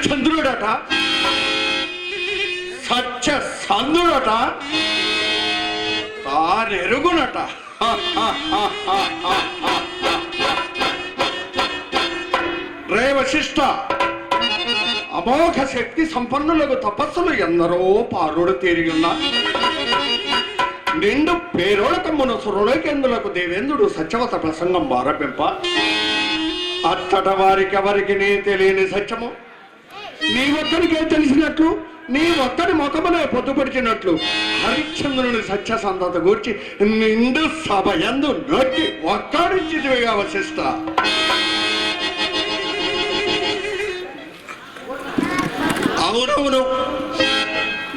హరిశ్చంద్రుడట, సత్య సందుడట, తానెరుగునట. రే వశిష్ఠ, అమోఘ శక్తి సంపన్నులకు తపస్సులు ఎందరో పారుడు తీరియున్నా నిండు పేరోళకమ్మున సురులకెందులకు దేవేంద్రుడు సత్యవత ప్రసంగం ఆరంభింప, అత్తట వారికెవరికి నీ తెలియని సత్యము నీ ఒక్కడికే తెలిసినట్లు, నీ ఒక్కడి ముఖమునే పొద్దుపడిచినట్లు హరిశ్చంద్రుని సత్యసంధత గూర్చి నిండు సభ యందు నొక్కి ఒక్కడించిదివిగా వశిష్ట. అవునవును,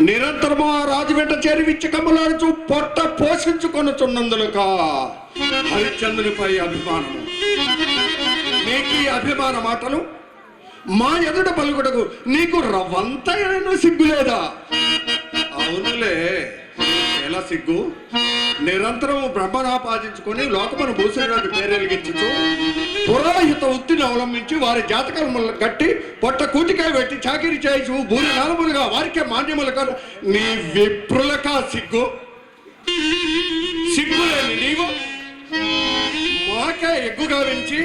నిరంతరము ఆ రాజు వెంట చేరి విచ్చకమ్మలాడుచు పొట్ట పోషించుకొనుచున్నందులక హరిశ్చంద్రునిపై అభిమానము. నీకు ఈ అభిమాన మాటలు మా ఎదుట పలుకుటకు నీకు రవంతైన సిగ్గులేదా? అవునులే, ఎలా సిగ్గు? నిరంతరము బ్రహ్మనాపాదించుకొని లోకమును భూషణానికి పేరెలిగించుతూ పురోహిత వృత్తిని అవలంబించి వారి జాతకములు కట్టి పొట్ట కూటికాయ పెట్టి చాకిరి చేయించు భూమి నాలుములుగా వారికే మాన్యములుగా నీ విప్రులక సిగ్గు? సిగ్గులేని నీవు మాకే ఎగ్గుగా వించి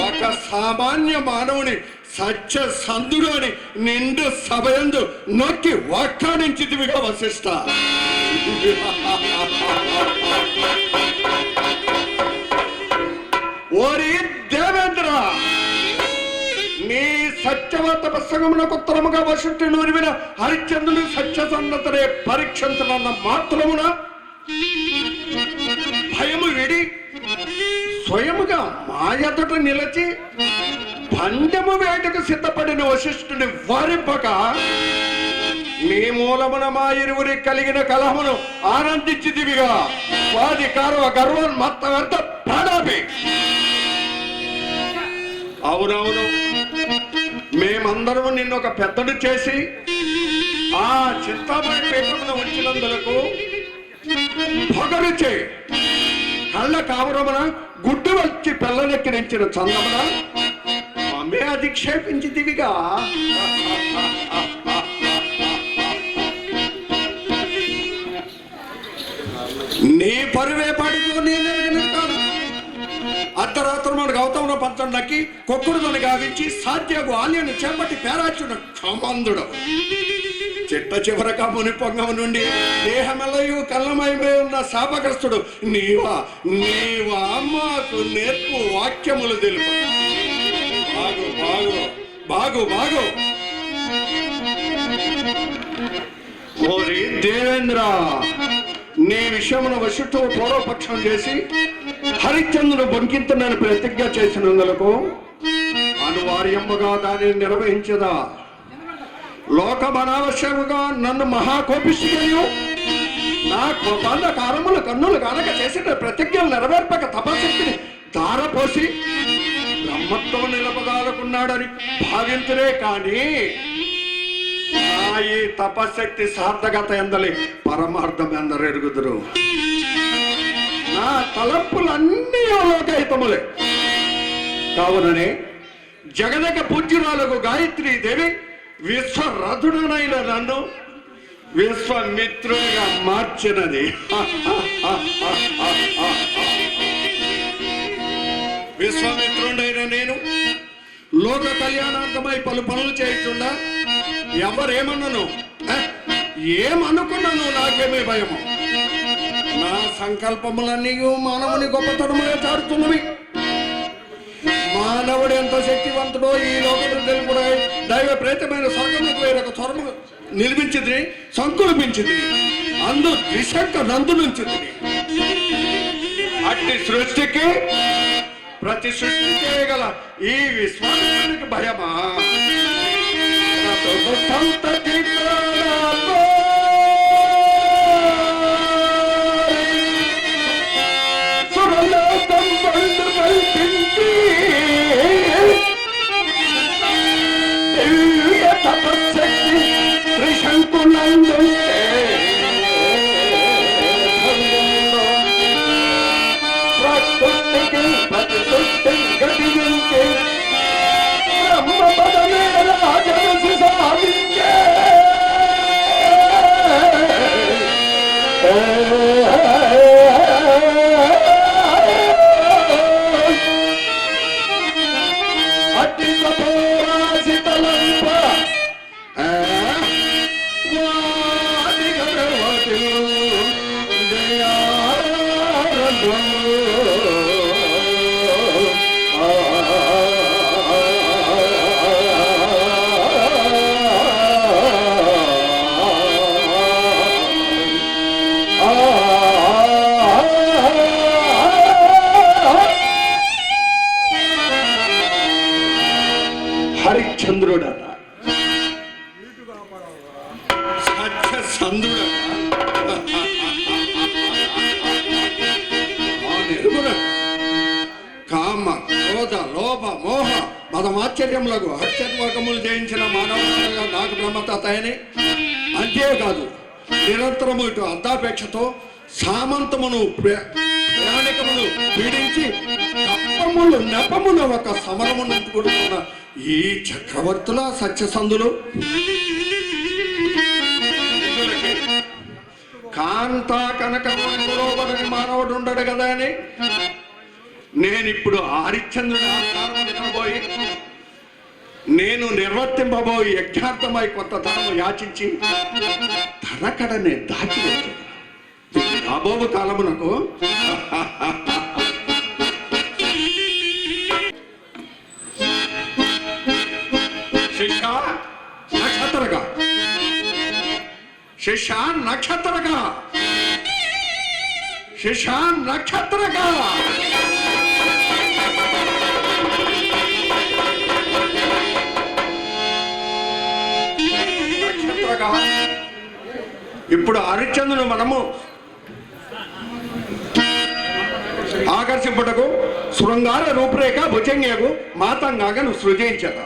ఒక సామాన్య మానవుని సత్య సందుడు అని నిండు సభయందు నొక్కి వాక్యానించిదివిగా వశిష్ట. ఓరి దేవేంద్ర, నీ సత్యవత ప్రసంగమునకు ఉత్తరముగా వశిష్ఠుని ఉరివిన హరిశ్చంద్రుని సత్యసన్నతనే పరీక్షించనన్న మాత్రమున భయము విడి స్వయముగా మా ఎదుట నిలచి పందెము వేటకు సిద్ధపడిన వశిష్ఠుని వారింపక నీ మూలమున మా ఇరువురి కలిగిన కలహమును ఆనందించిదివిగా వాది కారవ గర్వం మత్తవర్త ప్రాణాపి. అవునవును, మేమందరము నిన్ను ఒక పెద్దడు చేసి ఆ చింతామణి పీఠమున ఉంచినందులకు పొగరుచే కళ్ళ కావరమున గుడ్డు వచ్చి పిల్లనెక్కిరించిన చందమున అమ్మే అధిక్షేపించిదివిగా. నీ పరువే పాటితో నేను కాదు. అర్ధరాత్రమున గౌతమున పంచం నక్కి కొక్కుడుదని గావించి సాధ్యకు ఆలయాన్ని చేపట్టి పేరాచున్న కమందుడు చిట్ట చివరక ముని పొంగమ నుండి దేహమెల్లయు కళ్ళమయమే ఉన్న శాపగ్రస్తుడు నీవా మాకు నేర్పు వాక్యములు తెలుపు. బాగు బాగు బాగు బాగు. ఓరి దేవేంద్ర, నీ విషయమున వశిష్ఠుడు పూర్వపక్షం చేసి హరిశ్చంద్రుడు బొంకింతునని ప్రతిజ్ఞ చేసినందులకు అనివార్యముగా దానిని నిర్వహించదా? లోకమనావశ్యముగా నన్ను మహాకోపిష్టియు నా కోపాల కారములు కన్నులు కానక చేసిన ప్రతిజ్ఞలు నెరవేర్పక తపశక్తిని ధారపోసి బ్రహ్మత్వం నిలపదాలకున్నాడని భావించలే కానీ ఈ తపశక్తి సార్థకత ఎందలి పరమార్థం ఎందరు ఎరుగుదురు. నా తలంపులన్నీ లోకహితములే కావుననే జగదక పూజ్యురాలకు గాయత్రీ దేవి విశ్వరథుడనైన నన్ను విశ్వమిత్రునిగా మార్చినది. విశ్వమిత్రుడైన నేను లోక కళ్యాణార్థమై పలు పనులు చేయుచుండా ఎవరేమన్నాను ఏమనుకున్నాను నాకేమీ భయము. నా సంకల్పములన్నీ మానవుని గొప్పతనముగా చారుతున్నవి. మానవుడు ఎంత శక్తివంతుడో ఈ లోకము తెలుపుడై దైవ ప్రేతమైన స్వర్గములకు వేరొక స్వర్గము నిర్మించింది, సంకల్పించింది, అందు త్రిశంక నందు నుంచింది. అట్టి సృష్టికి ప్రతి సృష్టి చేయగల ఈ విశ్వానికి భయమా? బ్రహ్మ పదమే అట్టి సపోరాశితలంప హరిశ్చంద్రుడట, సత్యసంధుడట, కామ క్రోధ లోభ మోహ మదమాశ్చర్యములకు హత్యత్మకములు జయించిన మానవులుగా నాకు బ్రహ్మతని. అంతేకాదు నిరంతరము ఇటు అర్ధాపేక్షతో సామంతమును ప్రయాణికమును పీడించి తప్పములు నెపమున ఒక సమరమును కూడుకున్న ఈ చక్రవర్తుల సత్యసంధులు కాంతా కనకలో మానవుడు ఉండడు కదా అని నేనిప్పుడు హరిశ్చంద్రుని ఆకారం వినబోయి నేను నిర్వర్తింపబోయి యజ్ఞార్థమై కొంత ధనము యాచించి తనకడనే దాచి రాబోవు కాలమునకు నక్షత్రగా శిషాన్ నక్షత్రగా శిషాన్ నక్షత్రగా నక్షత్రగా ఇప్పుడు హరిశ్చంద్రుని మనము ఆకర్షింపుటకు శృంగార రూపురేఖ భుజంగకు మాతంగాను సృజించట.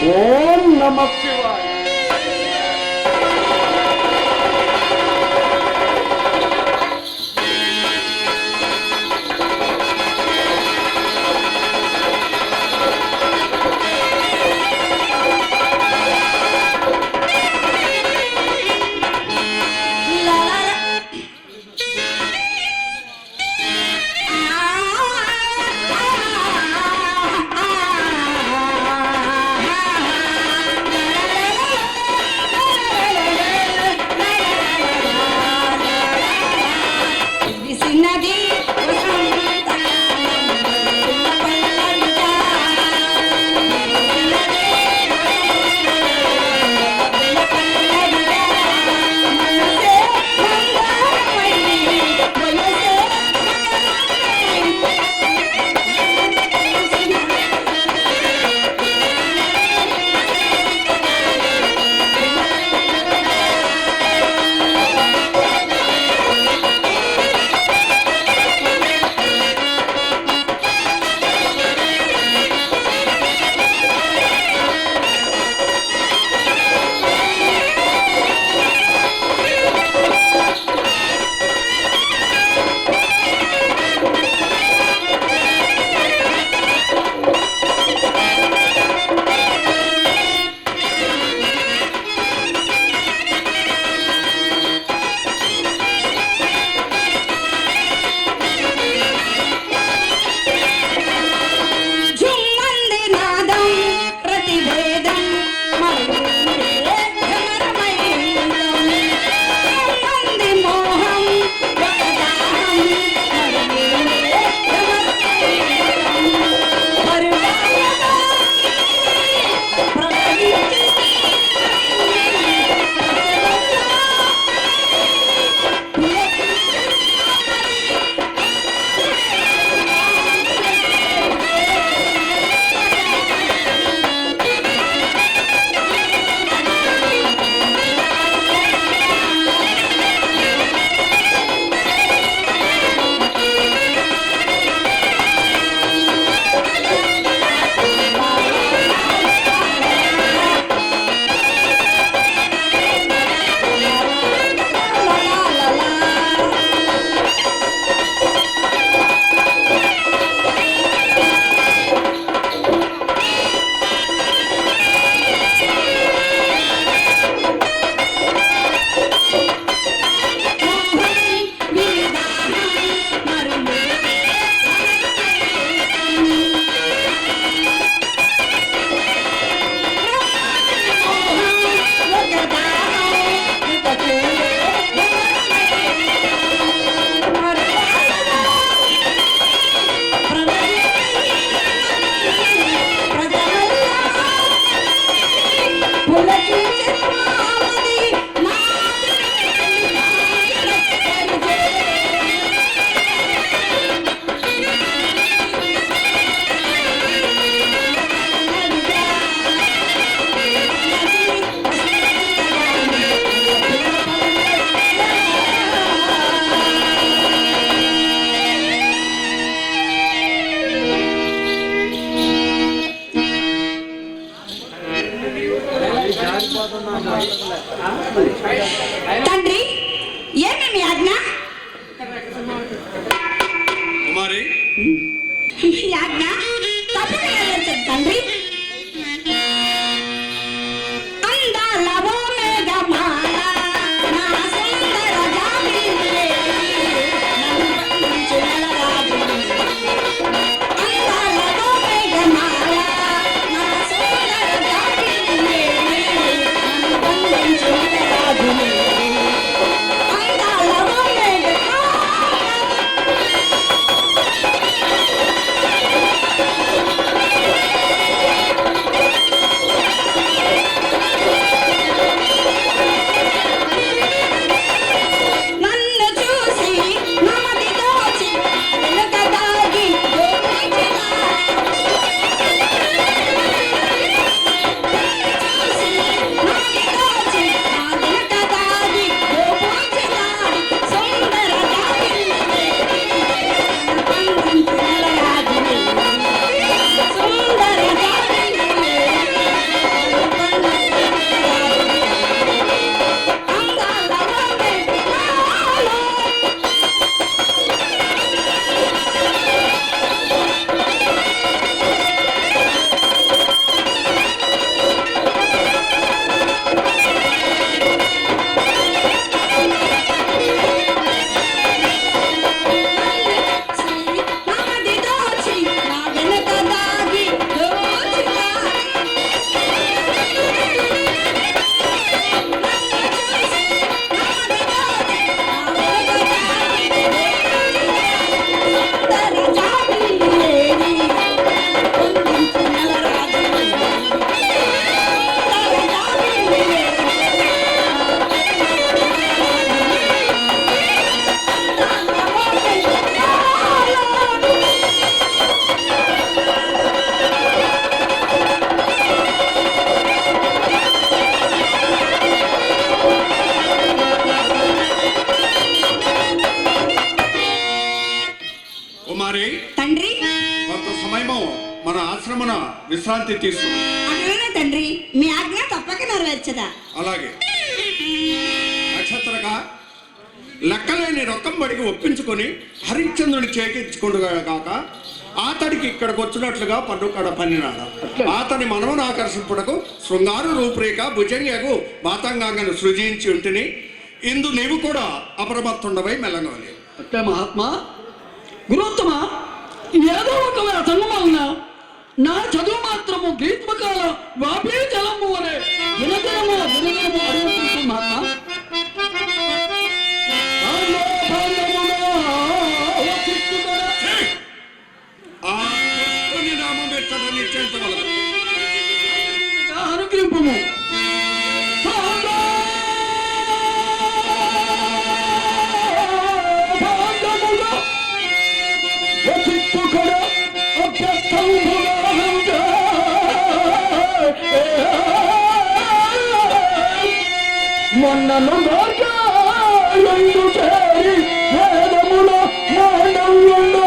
ఓం నమః శివాయ. తండ్రి ఏమి మీ ఆజ్ఞ? కుమారి మీ ఆజ్ఞ తప్పక నెరవేర్చదు తండ్రి. అందాల ఓ మేఘమాల నా సుందర జాబిల్లి నన్ను బంధించు నెలరాజు. అందాల ఓ మేఘమాల నా సుందర జాబిల్లి నన్ను బంధించు నెలరాజు. అందాల ఓ మేఘమాల నన్ను చూసి నమది దోచి వెనుక దాగి గోపించినా. చూసి నమది దోచి వెనుక దాగి గోపించినా. సుందర జాబిల్లి బంధించు నెలరాజుని. సుందర జాబిల్లి బంధించు నెలరాజుని. అందాల ఓ మేఘమాల నమది దోచి నా వెనుక దాగి దోచినా. కుమారి తండ్రి కొంత సమయము మన ఆశ్రమన విశ్రాంతి తీసుకుని. అట్లనే తండ్రి మీ ఆజ్ఞ తప్పక నెరవేర్చదా. అలాగే నక్షత్రగా లెక్కలేని రొక్కం బడికి ఒప్పించుకొని హరిశ్చంద్రుని చేకించుకుంటుగా కాక అతడికి ఇక్కడికి వచ్చినట్లుగా పన్నుకడ పన్నినాడు. అతని మనమును ఆకర్షింపుటకు శృంగారు రూపురేఖ భుజంగకు మాతంగాంగను సృజించి ఉంటిని. ఇందు నీవు కూడా అప్రమత్తుండవై మెల్లగవాలి. అంటే మహాత్మా గురుత్తమ ఏదో ఒక సంగమ ఉన్నా నా చదువు మాత్రము గ్రీష్మకాల వాపే జలము అనే దినదినము అడుగుతుంది మహాత్మా. ఆ కృష్ణుని నామం ఎచ్చట నిశ్చయించగలదు. అనుగ్రహింపము మొన్నను ఎందు చేరి వేదముల మానవుండు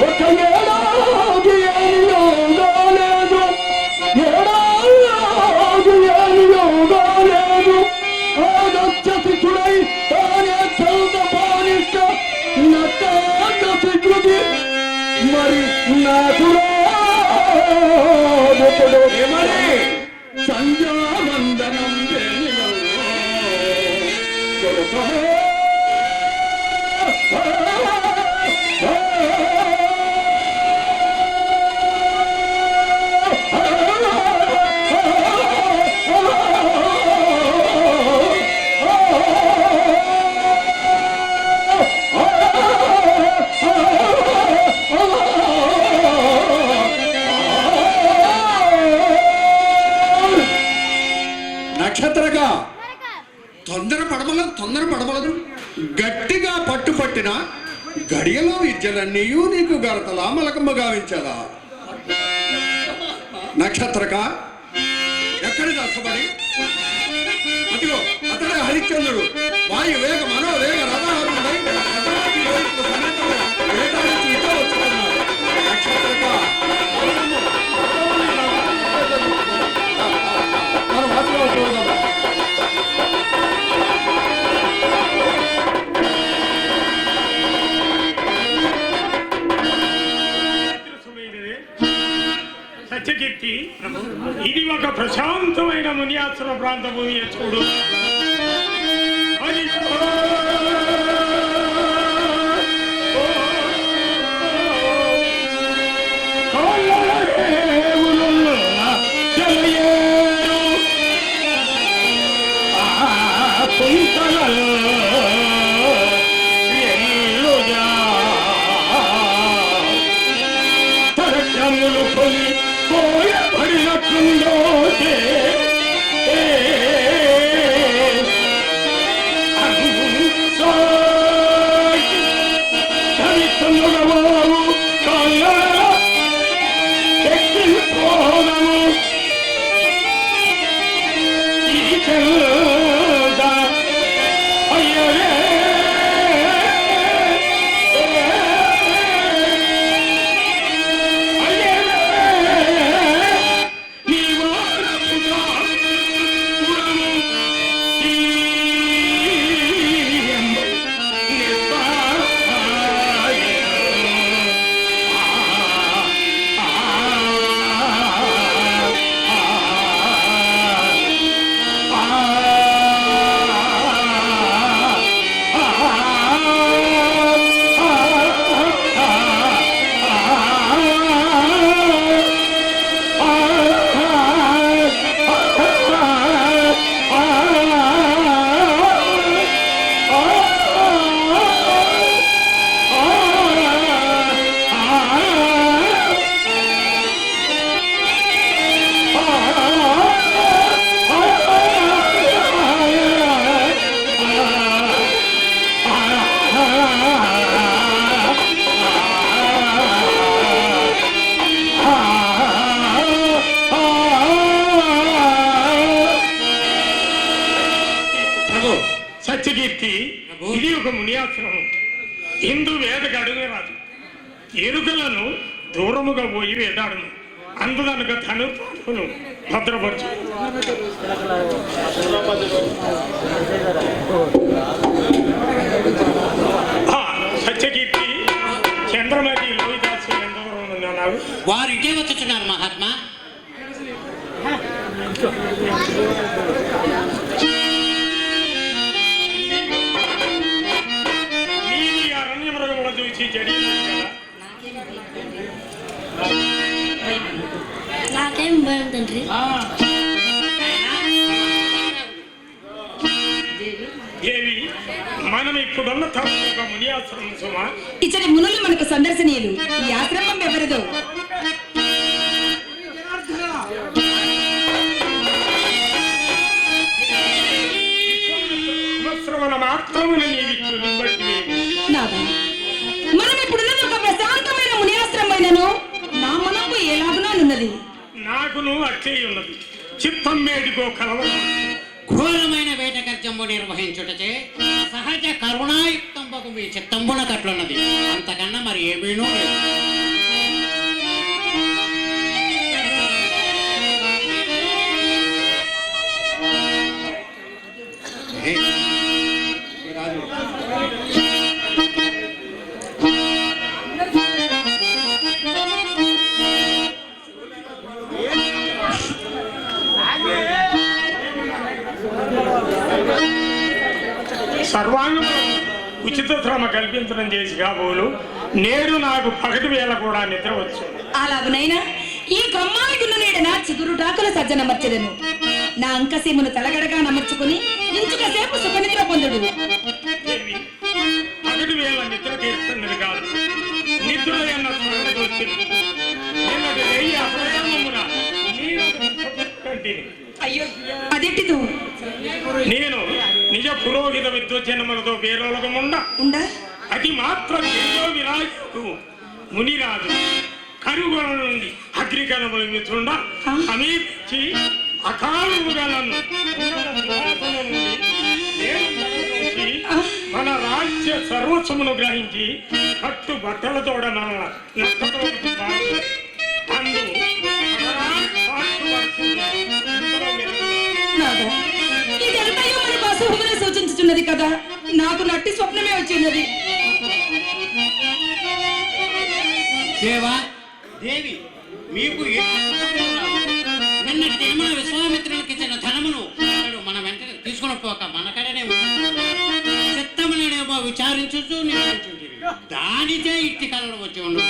ఒక ఏడాది యోగాలేదు ఏడాది యోగాలేదు ఆదచ్చతికుడై తానే చౌద పానిష్ట నట్ట సిగ్గుది మరి నాకుడా సంధ్యావందనం నక్షత్రగా తొందర పడవలదు గట్టిగా పట్టుపట్టిన గడియలో విద్యలన్నీయూ నీకు గరతలా మలకమ్మ గావించదా. నక్షత్రక ఎక్కడి దశపడి అదిగో అతడే హరిశ్చంద్రుడు వాయు వేగ మనోవేగ రథహరుడై సమేతంగా వేటాడి వచ్చుకున్నాడు. నక్షత్రక సత్యకీర్తి, ఇది ఒక ప్రశాంతమైన మునియాశ్రమ ప్రాంతము చూడు. అది సత్యకీర్తి, ఇది ఒక మునియాశ్రమం. హిందూ వేదకు అడుగు రాదు. ఎరుకలను దూరముగా పోయి వేటాడును. అందుదనక ధనుర్పాఠమును భద్రపరచు. సత్యకీర్తి, చంద్రమతి లోహిదాసు ఎంతవరకు వారు ఇటే వచ్చుచున్నారు మహాత్మా. చూసి జడి నాకేం భయం తండ్రి. దేవి, మనం ఇప్పుడున్న తరచుగా మునియాశ్రమం సుమా. ఇచ్చటి మునులు మనకు సందర్శనీయులు. ఈ ఆశ్రమం ఎవరిదో? మాత్రమే మనం ఇప్పుడున్నది ఒక ప్రశాంతమైన మునియాశ్రమైనను నా మనకు ఎలాగునన్నది. నాకును అట్లే ఉన్నది. చిత్తం మేడికో కలవరం. ఘోరమైన వేటకర్జంబు నిర్వహించుటచే సహజ కరుణాయుక్తంబకు మీ చిత్తంబున కట్లున్నది. అంతకన్నా మరి ఏమీనూ లేదు. సర్వాంగం ఉచిత శ్రమ కల్పించడం చేసి కాబోలు నేడు నాకు పగటి వేళ కూడా నిద్ర వచ్చు. అలాగునైనా ఈ బ్రహ్మానికి నీడన చిగురు టాకుల సజ్జన మర్చెదను. నా అంకసీమును తలగడగా నమర్చుకుని ఇంచుక సేపు సుఖనిద్ర పొందుడు. పగటి వేళ నిద్ర తీరుతున్నది కాదు, నిద్ర అన్న స్మరణకు వచ్చింది. నిన్నటి వెయ్యి అప్రయామమున అదెట్టిదు? నేను నిజ పురోహిత విద్వజన్మలతో పేరోలకముండ అది మాత్రం ఎన్నో విరాజు మునిరాజు కరుగొల నుండి అగ్నికరములు మిత్రుండ సమీపించి అకాలుగలను మన రాజ్య సర్వస్వమును గ్రహించి కట్టు బట్టలతోడ మన నక్కతో అందు సూచించుచున్నది కదా, నాకు నట్టి స్వప్నమే వచ్చినది. దేవా, దేవి, మీకు ఏ సుఖము రాదు. నిన్నటి దినమున విశ్వామిత్రునికి ఇచ్చిన ధనమును అతడు మన వెంటనే తీసుకుని పోక మన కడనే చిత్తమునేమో విచారించుచు నిర్ణయించుంటివి. దానిచే ఇట్టి కళలు వచ్చి ఉండు.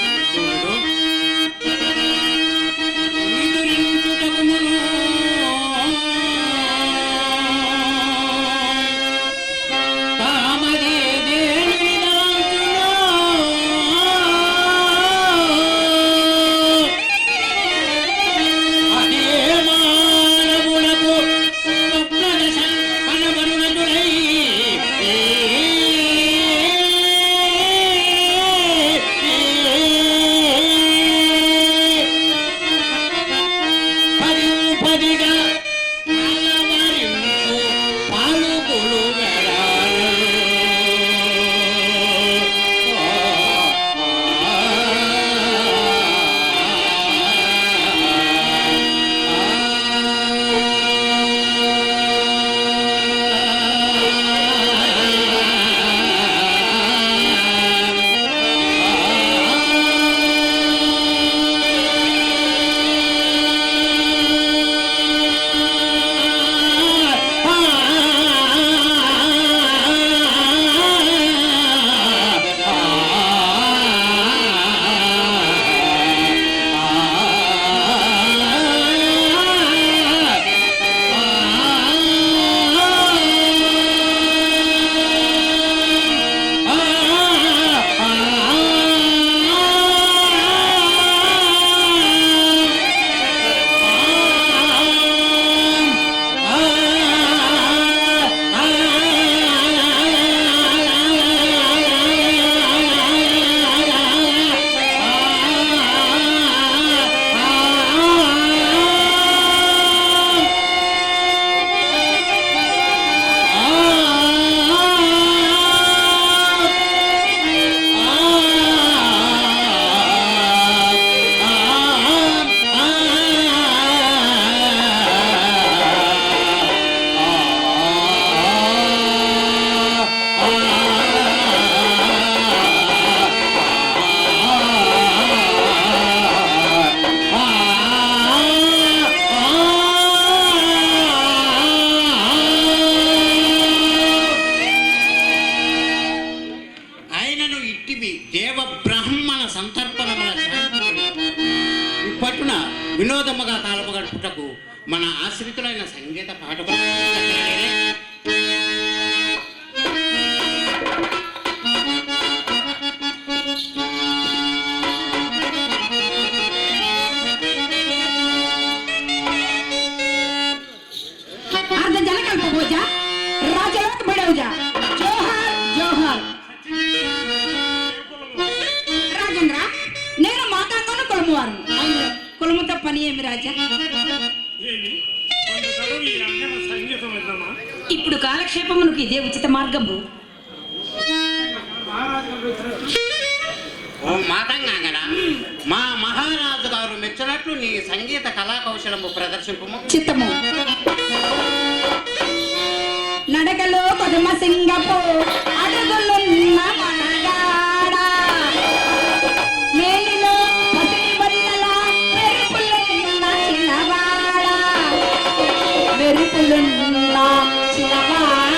వినోదముగా కాలము గడుపుటకు మన ఆశ్రితులైన సంగీత పాఠకులు కులముతో పని ఏమి రాజా? ఇప్పుడు కాలక్షేపమునకు ఇదే ఉచిత మార్గము. ఓ మాతంగాంగనా, మా మహారాజు గారు మెచ్చినట్లు నీ సంగీత కళా కౌశలము ప్రదర్శింపము. చిత్తము. నడకలో పదమ సింగపు అడుగులున్న మనగాడ, మేలిలో పసిడి బల్లల మెరుపులున్న చిన్నవాడ, మెరుపులున్న చిన్నవాడ.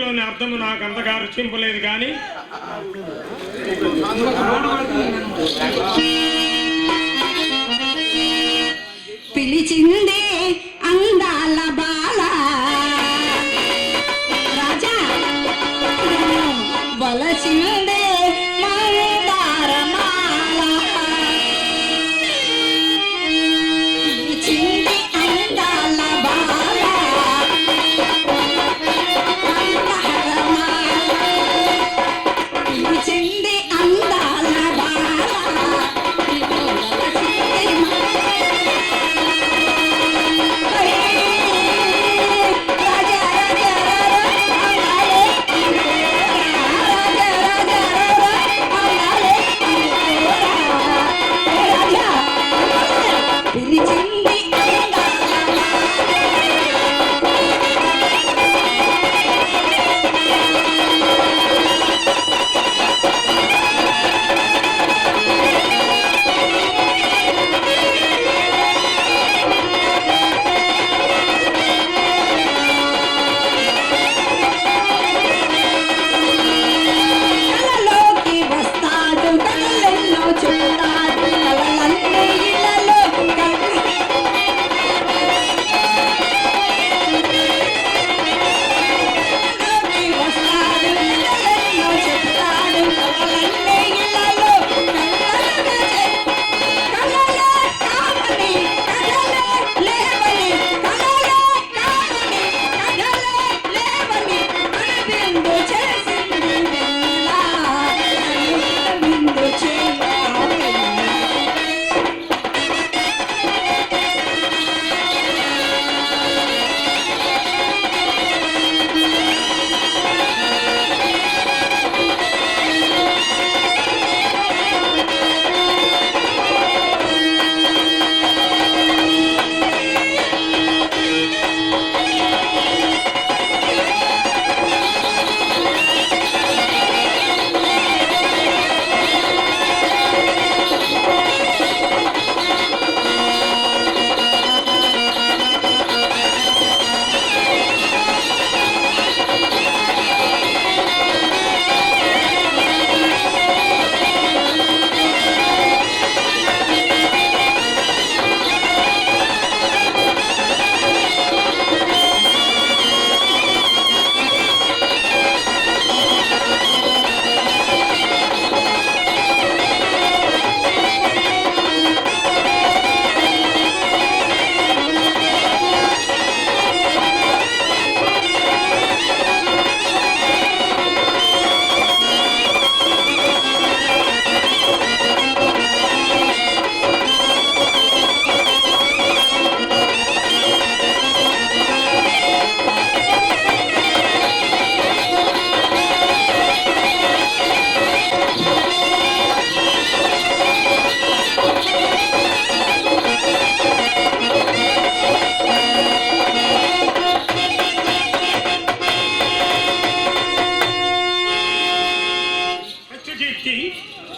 గీతికలోని అర్థము నాకు అంతగా రుచింపలేదు కానీ పిలిచిందే అందాల బాల రాజా వలసిందే మందారమాల పిలిచింది అందాల బాల మందారమాల పిలిచింది అందాల బాల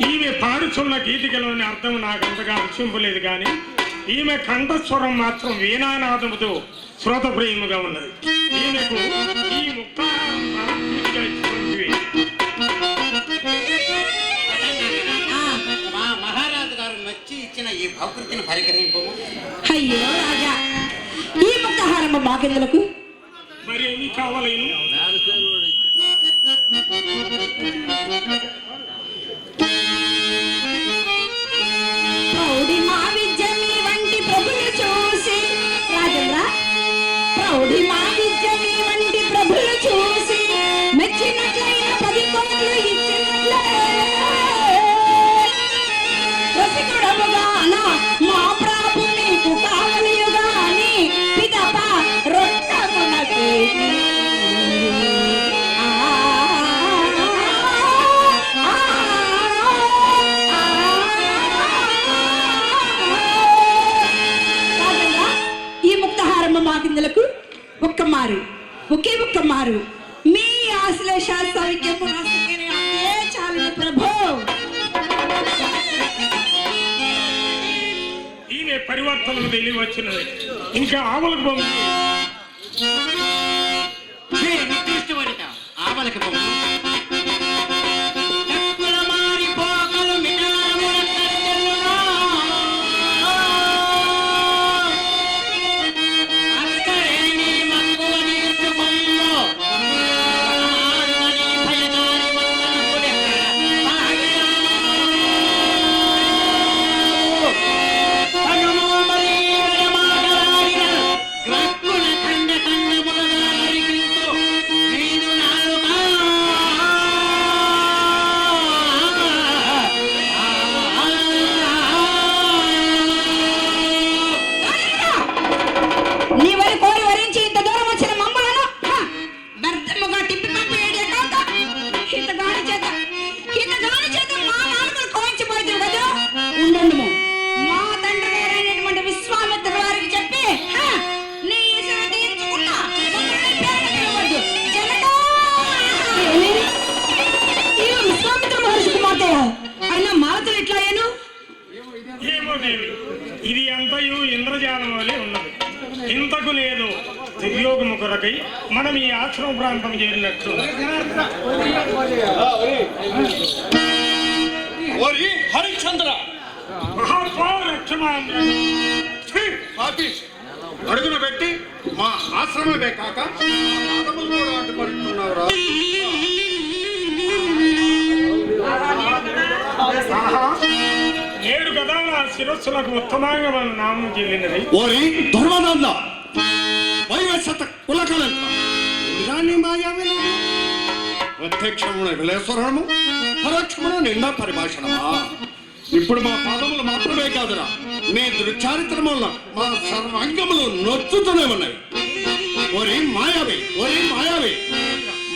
ఈమె పాడుచున్న గీతికలోని అర్థం నాకు అంతగా రుచింపలేదు కానీ ఈమె కంఠస్వరం మాత్రం వీణానాదముతో శ్రోతప్రియముగా ఉన్నది. ఈమెకు ఈ ముక్తాహారం ప్రాముఖ్యంగా ఇచ్చినటువంటివి. మా మహారాజు గారు మెచ్చి ఇచ్చిన ఈ భౌకృతిని పరిగ్రహింపు. అయ్యో రాజా, ఈ ముక్తహారము మాకెందులకు? మరి ఏమి కావాలి? ప్రౌఢి మా విద్యమి వంటి ప్రభులు చూసి రాజేంద్ర, ప్రౌఢి మా విద్యమి వంటి ప్రభులు చూసి మెచ్చినట్లయిన 10 కోట్లు ఇచ్చినట్లే రసికుడముగాన మా ప్రాపు నీకు కావలియుగాని పిదప రొట్టమునకు మాకిందులకు ఒకే ఒక్క మారు మీ ఆశ్లేష సౌఖ్యము అదే చాలు ప్రభు. ఈమె పరివర్తనలు తెలియ వచ్చినది. ఇంకా ఆవులకు నిర్దిష్టపడిత ఆ లోపలికి పొమ్ము. లక్కుల మారి పోకలు మినారముల కత్తెలునా. అక్కరేణి మక్కువ నీర్చుకొమ్ము. పరమారులని భయకారి వందనములెక్కడ సాగినాము. సగము మరి వెడమాటలాడిన గ్రక్కున ఖండ ఖండములుగా నరికించు నీదు నాలుగా. నీ వరి కోరి వరించి ఇంత దూరం వచ్చిన మమ్మలను వ్యర్థముగా తిప్పి పంపేడే కాక హితగాని చేత మా నాలుకలు కోయించబడుతుంది కదా. ఉండండుము, మా తండ్రి గారైనటువంటి విశ్వామిత్ర వారికి చెప్పి నీ ఈశ్వరు తీర్చుకున్నా మమ్మల్ని పేరు పిలవద్దు. జనకా! ఇవి విశ్వామిత్ర మహర్షి కుమార్తె అయినా మాలతులు ఇట్లా అయ్యాను. ఏమో దేవి, ఇది అంతయు ఇంద్రజాలం వలె ఉన్నది. ఇంతకు లేదు దుర్యోగము కొరకై మనం ఈ ఆశ్రమ ప్రాంతం చేరినట్లు. ఓరి హరిశ్చంద్ర, అడుగున పెట్టి మా ఆశ్రమమే కాక మా పాదములు కూడా అడ్డుపడుతున్నావురా. నేడు కదా నా శిరస్సులకు ఉత్తమాంగమైన నామం చెల్లినది. ఓరి ధర్మనంద, వైవస్వత కులకలంత ఇదాన్ని మాయావి ప్రత్యక్షమున విలేశ్వరణము, పరోక్షమున నిండా పరిభాషణమా. ఇప్పుడు మా పాదములు మాత్రమే కాదురా, నీ దుర్చారిత్రం వల్ల మా సర్వాంగములు నొచ్చుతూనే ఉన్నాయి. ఓరి మాయావి,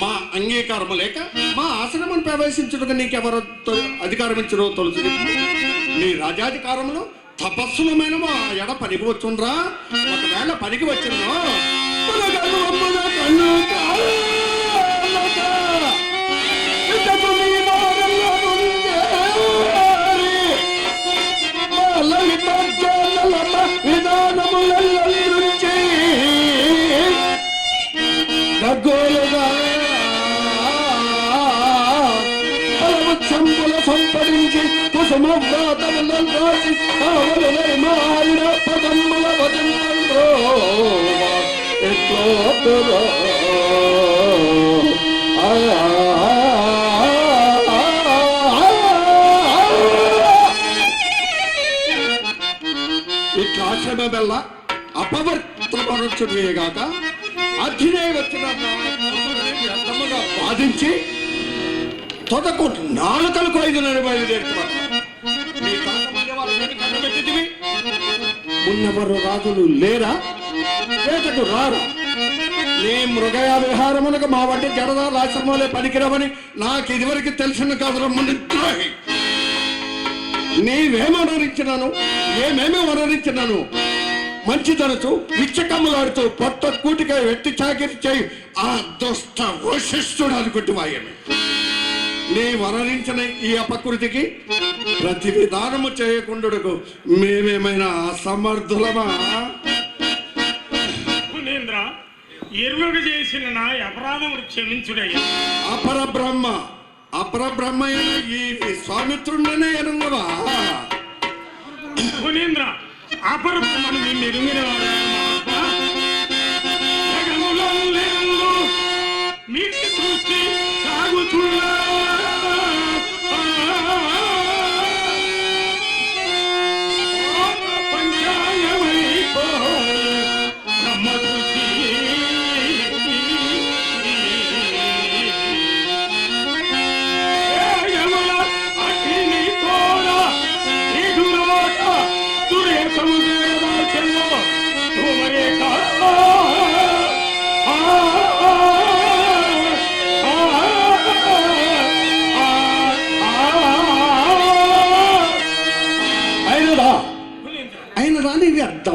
మా అంగీకారము లేక మా ఆశ్రమం ప్రవేశించుటకు నీకెవరో అధికారం ఇచ్చిరో తొలుసు. నీ రాజాధికారములు తపస్సులమైన మా ఎడ పనికి వచ్చుండ్రా. ఒకవేళ పనికి వచ్చిందో సంపరించి కుసుమవ్రాతములను రాసి కావలనే మారిన పదముల వదంలో ఎట్లా ఇట్లా ఆశ్రమమెల్ల అపవర్తపరచుగాక అధినే వచ్చిన వ్యర్థముగా బాధించి తొదకు నాలుకలకు 5 బయలుదేరుతున్నారు. ఉన్నవరు రాజులు లేరా? వేటకు రారా? నీ మృగయ విహారమునకు మా వంటి జడదారు ఆశ్రమాలే పనికిరమని నాకు ఇదివరకు తెలిసిన కాదు. రమ్మని ద్రోహి, నీవేమి వనరించినాను, ఏమేమి వనరించినాను? మంచి తరచు విచ్చకమ్ములాడుతూ పొట్ట కూటిగా వెట్టి చాకిరి చేయి ఆ దుష్ట వశిష్ఠుడు అనుకుంటూ వాయను. నీ వనరించిన ఈ అపకృతికి ప్రతి విధానము చేయకుండుటకు మేమేమైనా అసమర్థులమా? మునీంద్ర, ఎరుగ చేసిన నా అపరాధములు క్షమించుడయ్యా. అపరబ్రహ్మ అయిన ఈ విశ్వామిత్రుండనే ఎనుగవా? మునీంద్ర, అపరబ్రహ్మను నిన్ను ఎరుగిన మీకు సృష్టి సాగుతున్నా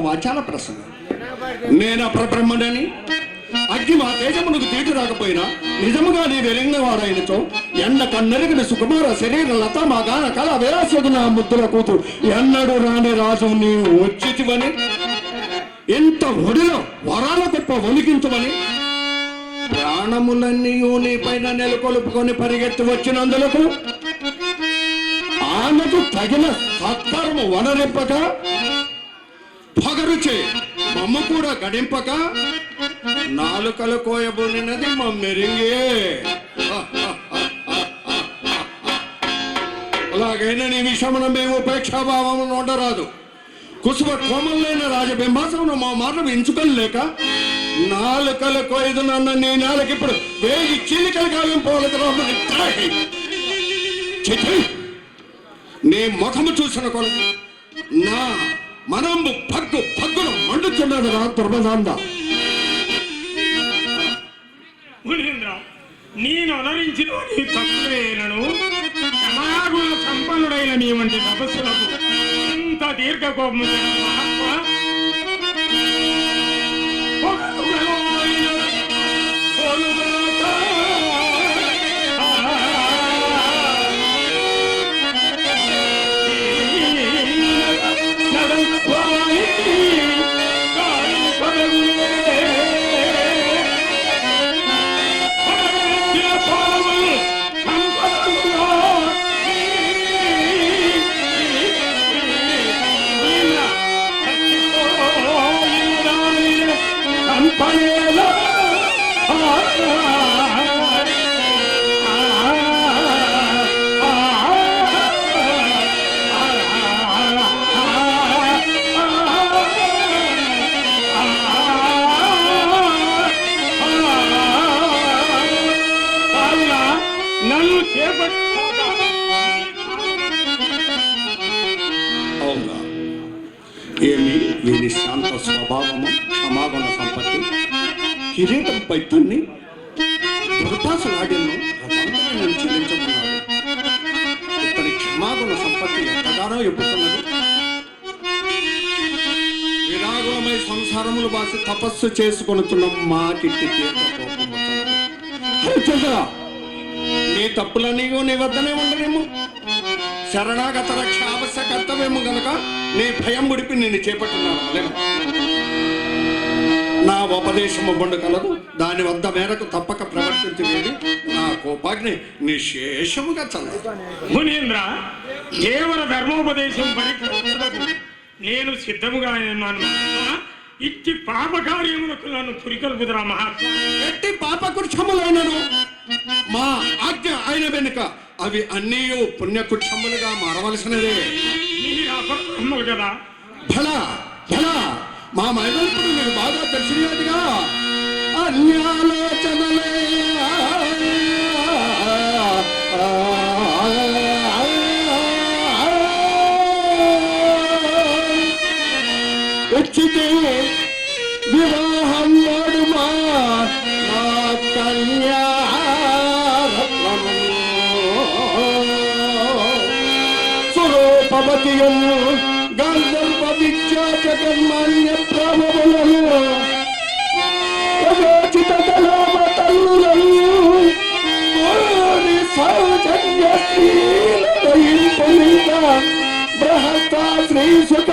వాచాల ప్రసంగం. నేను అపరబ్రహ్మణని అగ్ని మా తేజమునకు తీటు రాకపోయినా నిజముగా నీ వెలింగవాడైనతో ఎండ కన్నెరిగిన సుకుమార శరీర లత మా గాన కళ విలాసదు నా ముద్దుల కూతు ఎన్నడు రాని రాజు నీవు వచ్చితివని, ఎంత ఒడిలో వరాల గొప్ప వణికించమని ప్రాణములన్నీ నీ పైన నెలకొల్పుకొని పరిగెత్తి వచ్చినందులకు ఆమెకు తగిన సత్కరము వనరింపక పొగరుచే మమ్మ కూడా గడింపక నాలుకలు కోయబోనినది మమ్మెరింగే. అలాగైనా నీ విషయమున మేము ఉపేక్షాభావము ఉండరాదు. కుసుమ కోమలైన రాజబింబాసమును మా మాటలు ఎంచుకోలేక నాలుకలు కోయదునన్న నీ నాలుగు ఇప్పుడు వేగి చీలికలు కాలింపోలేదు. నీ ముఖము చూసిన కొలది నా మనంబు పగ్గును మండుతున్నది రా దుర్మదాంద. మునీంద్ర, నేను అనరించిన నీ తప్పులేనను సమాగుణ సంపన్నుడైన నీ వంటి తపస్సులకు ఇంత దీర్ఘ కోపము మహాత్మ నన్ను అవునా? ఏమి వీని శాంత స్వభావము, క్షమాగుణ సంపత్తి, కిరీటంపై తన్ని దుర్భాసలాడిను రథంతరం చెల్లించుకున్నాడు. ఇతని క్షమాగుణ సంపత్తి ఎంతగానో ఎప్పుతున్నది. విరాగులమై సంసారములు బాసి తపస్సు చేసుకొనుతున్న మా కిట్టి నీ తప్పులన్నీ నీ వద్దనే ఉండనేమో. శరణాగత రక్ష ఆవశ్యకర్తవేమో గనక నీ భయం ముడిపి నిన్ను చేపట్టినాను. నా ఉపదేశము బొండు కలదు, దాని వద్ద మేరకు తప్పక ప్రవర్తించేది నా కోపాగ్ని నిశేషముగా చల్లదు. మునీంద్ర, కేవల ధర్మోపదేశం పరిపూర్ణకు నేను సిద్ధముగా ఉన్నాను. ఇట్టి పాపకార్యములకు నన్ను పురికల్పుదురా మహాత్మా. ఎట్టి పాపకృత్యములైనను మా ఆజ్ఞ అయిన వెనుక అవి అన్నీ పుణ్యకృత్యములుగా మారవలసినదే. అపరాధములు కదా. భలా భలా మా మైదానప్పుడు నేను బాగా తెలిసినదిగా అన్యాలోచనలే వచ్చితే వివాహం వాడుమా నా కన్యా స్వరూపవతియము గంధర్వ విద్యా జగన్మాన్య ప్రభావములను ప్రయోచిత కళామ తల్లులను సౌజన్య స్త్రీల బృహస్త శ్రీసుత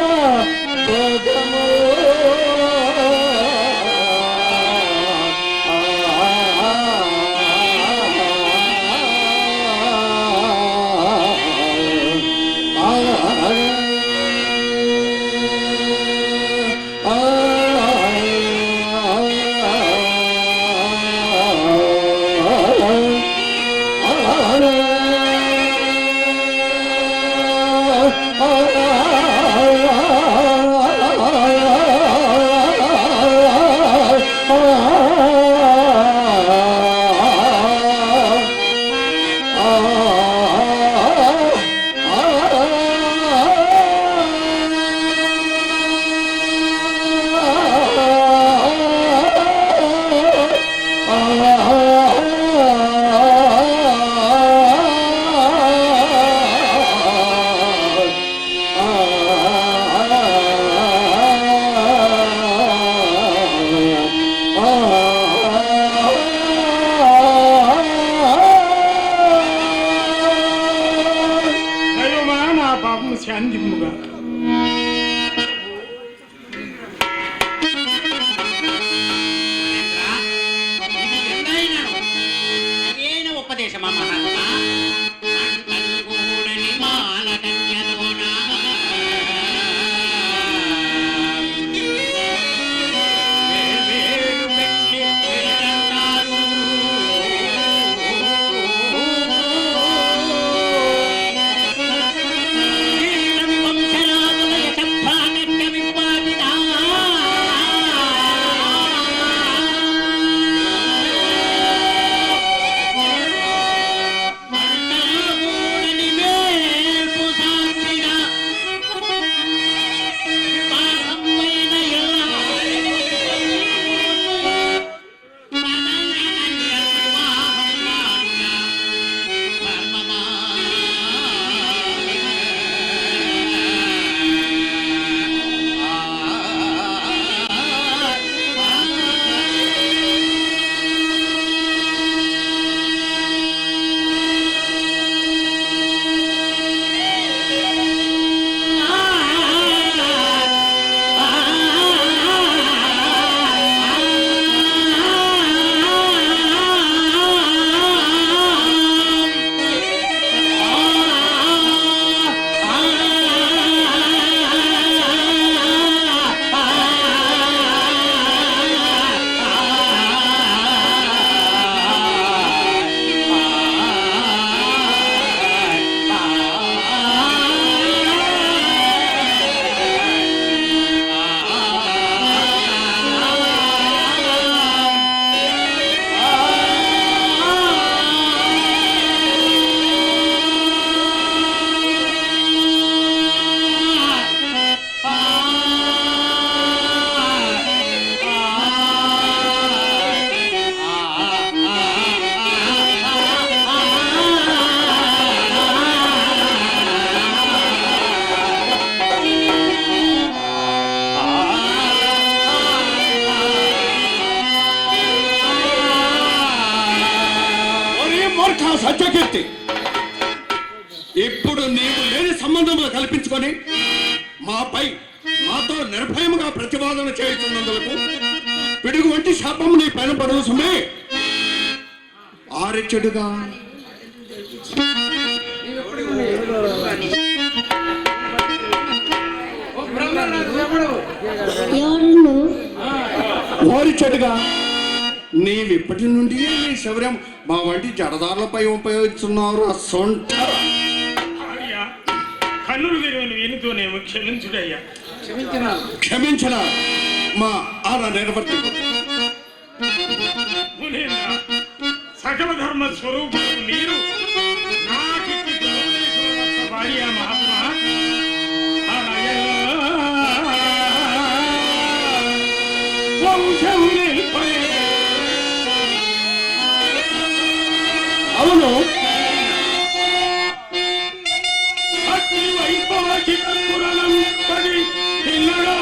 సత్యకీర్తి, ఇప్పుడు నీవు లేని సంబంధములు కల్పించుకొని మాతో నిర్భయముగా ప్రతివాదన చేస్తున్నందుకు పిడుగు వంటి శాపము నీ పైన పడవు సుమే. ఆరెచ్చడుగా ఓరిచెడుగా నీవిప్పటి నుండి నీ శౌర్యం మా వంటి జడదారులపై ఉపయోగిస్తున్నారు. సొంట కన్నులు విలువను వెనుతోనేమో క్షమించుడయ్యా. క్షమించిన మా ఆరా నిర్వర్తి సకల ధర్మ స్వరూపుడు మీరు నాకిచ్చి భార్య మహాత్మా అవును, అగ్ని వైపాకి పురాణం పడి పిల్లగా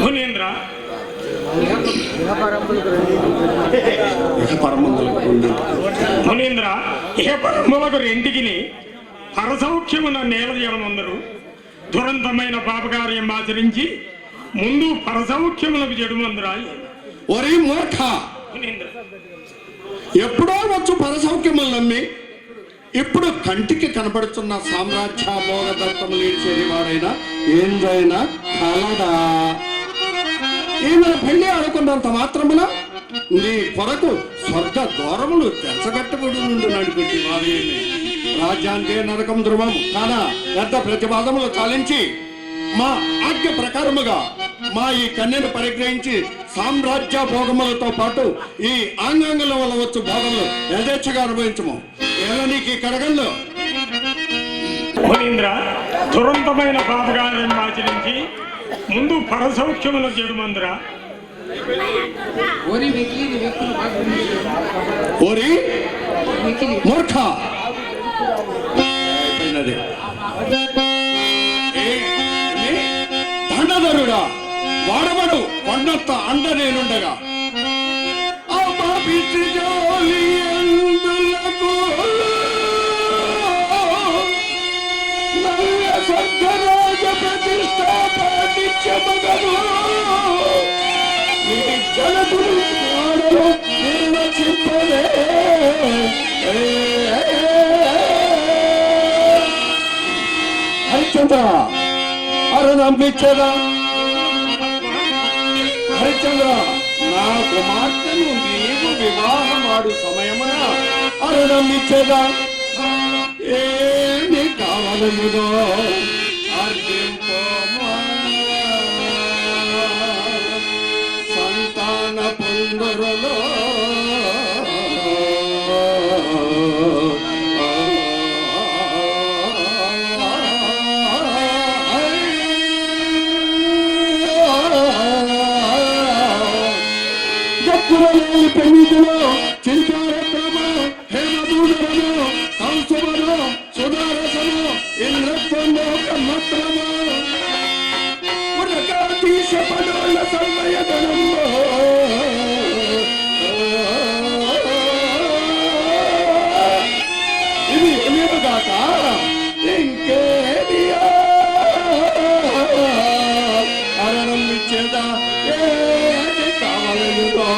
మునీంద్ర మునీంద్ర ఇహ పరములకు రెంటికి పరసౌఖ్యమున నేలజేయమందరు దురంతమైన పాపకార్యం ఆచరించి ముందు పరసౌఖ్యములకు చెడుమందురా. ఒరే మూర్ఖ, మునీంద్ర ఎప్పుడో వచ్చు పరసౌఖ్యములు నమ్మి ఇప్పుడు కంటికి కనబడుతున్న సామ్రాజ్య భోగ దత్తములు ఇచ్చేవాడైనా ఏందైనా కలడా? ఈమె పెళ్లి ఆడుకున్నంత మాత్రమున నీ కొరకు స్వర్గ దూరములు తెచ్చగట్టబడి నుండి నడిపెట్టి వారేమి రాజ్యానికి నరకం ధ్రువం కానా పెద్ద ప్రతివాదములు చాలించి మా ఆజ్ఞ ప్రకారముగా మా ఈ కన్యను పరిగ్రహించి సామ్రాజ్య భోగములతో పాటు ఈ ఆంగాంగుల వల్ల వచ్చు భోగములు యథేచ్ఛగా అనుభవించము. ఎలా నీకు ఈ కడగల్లో మునీంద్ర దురంతమైన పాపకార్యం ఆచరించి ముందు పరసౌఖ్యముల చెడుమందురా. ఓరి మూర్ఖ, దండధరుడా వాడబడు కొండంత అండ నేనుండగా స్వర్గరాజ ప్రతిష్టాపనిత్యమగను నిర్వచింపలే. హరిశ్చంద్ర అరుణంపించదా? హరిశ్చంద్ర నా కుమార్తెను నీవు వివాహమాడు సమయమున అరుణంపించదా? ఏమి కావాలనుదో అర్జింపమా, సంతాన పొందరులో పెన్నిధిలో చిరుచారక్రమో హేమదూడరమో కంసుమనో సుధారసమో ఇంద్రత్వమో కమ్మత్రమో ఉరకాతీశ పడోల సమయగణమో ఇది ఏమేగాక ఇంకేదియా అరణం ఇచ్చేదా ఏది కావాలనుదో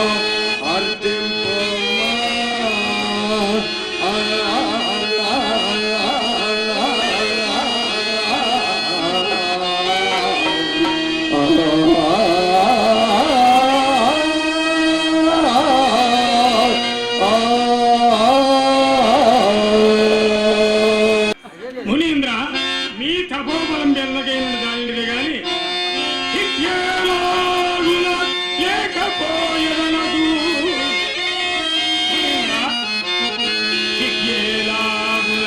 బలం బెల్లకైన దానిది గాని ఎలాగున లేకపోయేదనదు ఎలాగున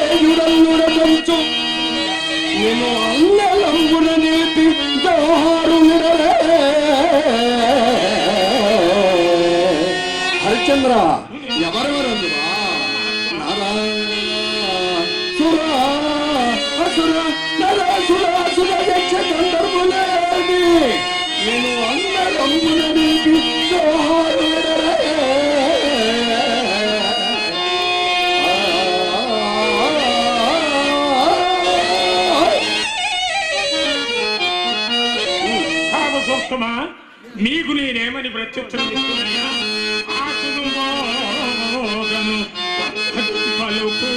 సృష్టికర్తయుడనుడనుంచు నేను అన్నలంబున నీతి దోహారు హరిశ్చంద్ర ఎవరెవరందువా సురా అసుర నరసురాసుర యక్ష గంధర్వులేది నేను అన్నలంబున నీతి దోహారు మీకు నేనేమని ప్రత్యుత్తరం ఇస్తున్నాయా పలుకు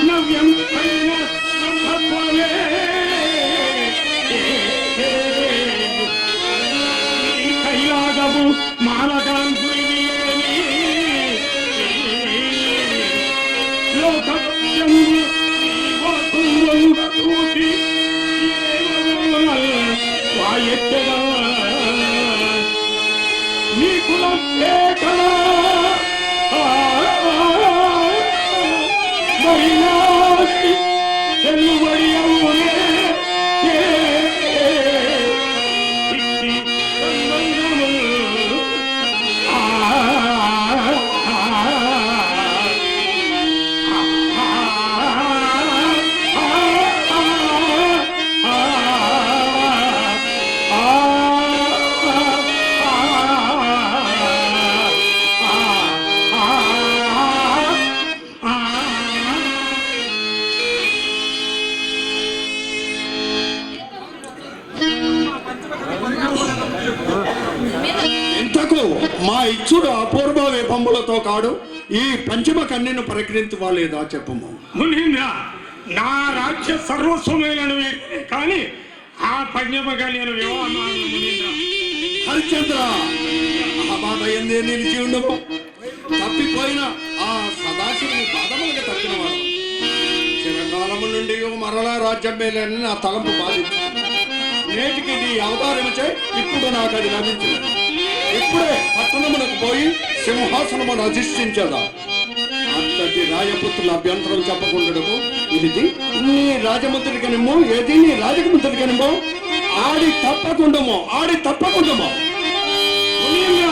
నవ్యం కైలాగము మాలగాంపు మా ఇచ్చుడు అపూర్వ విభంబులతో కాడు ఈ పంచమ కన్యను పరికరించువాలేదా చెప్పము. మునీంద్ర నా రాజ్య సర్వస్వమైన కానీ ఆ పంచమ కన్యను వివాహం మునీంద్ర. హరిశ్చంద్ర ఆ మాట ఎందే నిలిచి ఉండము. తప్పిపోయిన ఆ సదాశివుని పాదములకు తప్పినవాడు చిరకాలము నుండి మరలా రాజ్యం మేలని నా తలంపు బాధించింది. నేటికి నీ అవతారముచే ఇప్పుడు నాకు అది లభించింది. ఇప్పుడే పట్టణమునకు పోయి సింహాసనమును అధిష్ఠించదా. అంతటి రాజపుత్రుల అభ్యంతరం చెప్పకుండము ఇది నీ రాజముద్రికనేమో ఏది నీ రాజముద్రికనేమో ఆడి తప్పకుండమో మునీంద్ర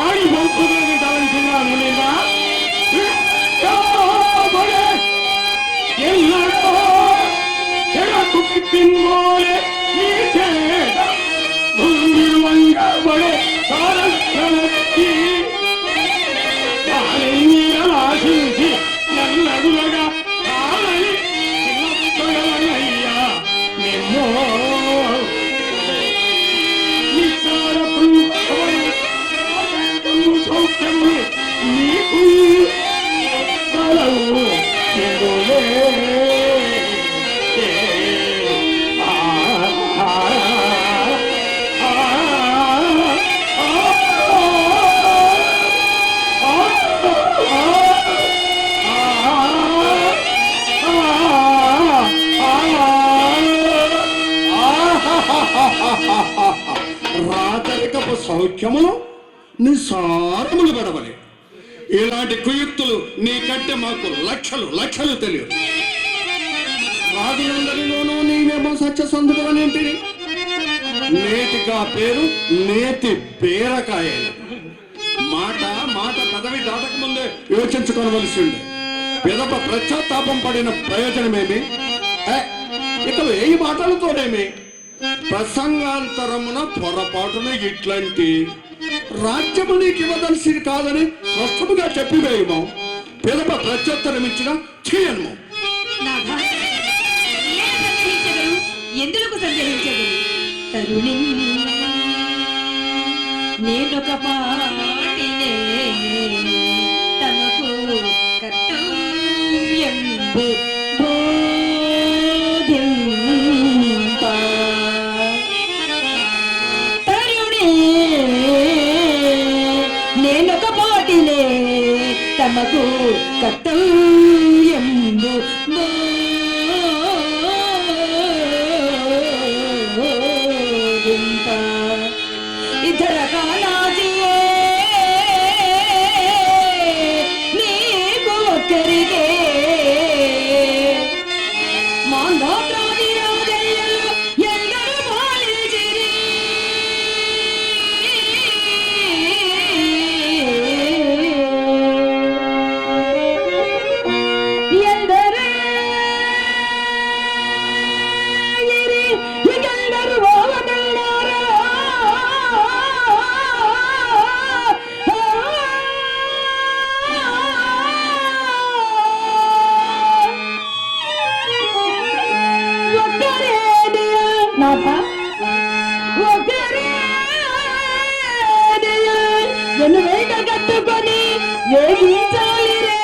ఆడి వంపుదని తలంచిన మునీంద్ర ఎన్నడో చెరకు పిన్నోలే నీ చేత ముంగిరువంగబడే సారస్వతి ఆశించి నన్నడులగా కాలని చిన్నయ్యా నిమ్మో నిసార సౌఖ్యము నీకు కలవు రాచరికపు సౌఖ్యములు నిస్సారములు గడవలే. ఇలాంటి కుయుక్తులు నీకంటే మాకు లక్షలు తెలియదు. రాజులందరిలోనూ నీవేమో సత్యసంధుడనేంటిది. నేతిగా పేరు నేతి బీరకాయలు. మాట మాట పదవి దాటక ముందే యోచించుకోవలసి ఉండే. పిదప ప్రశ్చాత్తాపం పడిన ప్రయోజనమేమి? ఇక వేయి మాటలతోనేమి? ప్రసంగాంతరమున పొరపాటున ఇట్లాంటి రాజ్యము నీకు ఇవ్వదలసింది కాదని స్పష్టముగా చెప్పివేయము. పిదప ప్రత్యుత్తరం ఇచ్చిన చేయను. నాథ, ఏల సందేహించెదరు, ఎందులకు సందేహించెదరు? తరుణి నేనొక పాటినే తమకు కర్తవ్యంబు బోధింప. తరుణి నేనొక పాటినే తమకు కర్తవ్యంబు బోధింప. ఇతర కాలాజియే నీకు ఒక్కరికే మాంధాత్రాది రాజయ్యలు ఎందరు పాలించిరి. ఎందరు ఇకెందరు వావనల్లారా. నాథ, నన్ను వెంట కట్టుకొని వేగించాలి రే.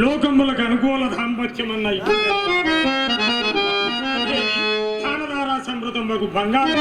లోకములకు అనుకూల దాంపత్యమన్న దానధారా సమృద్ధముకు బంగారు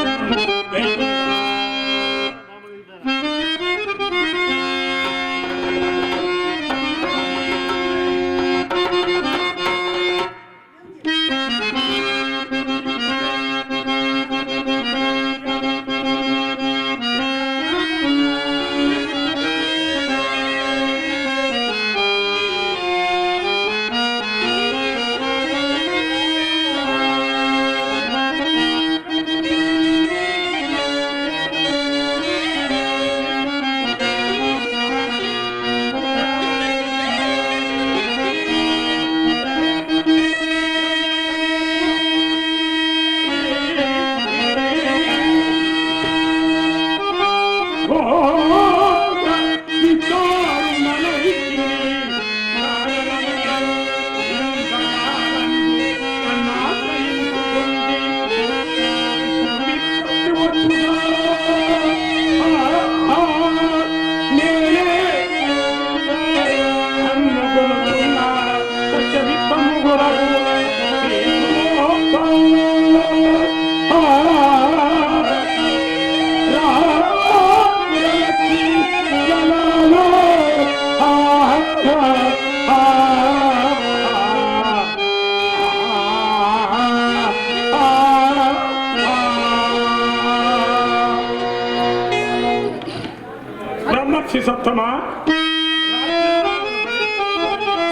పురుషోత్తమా,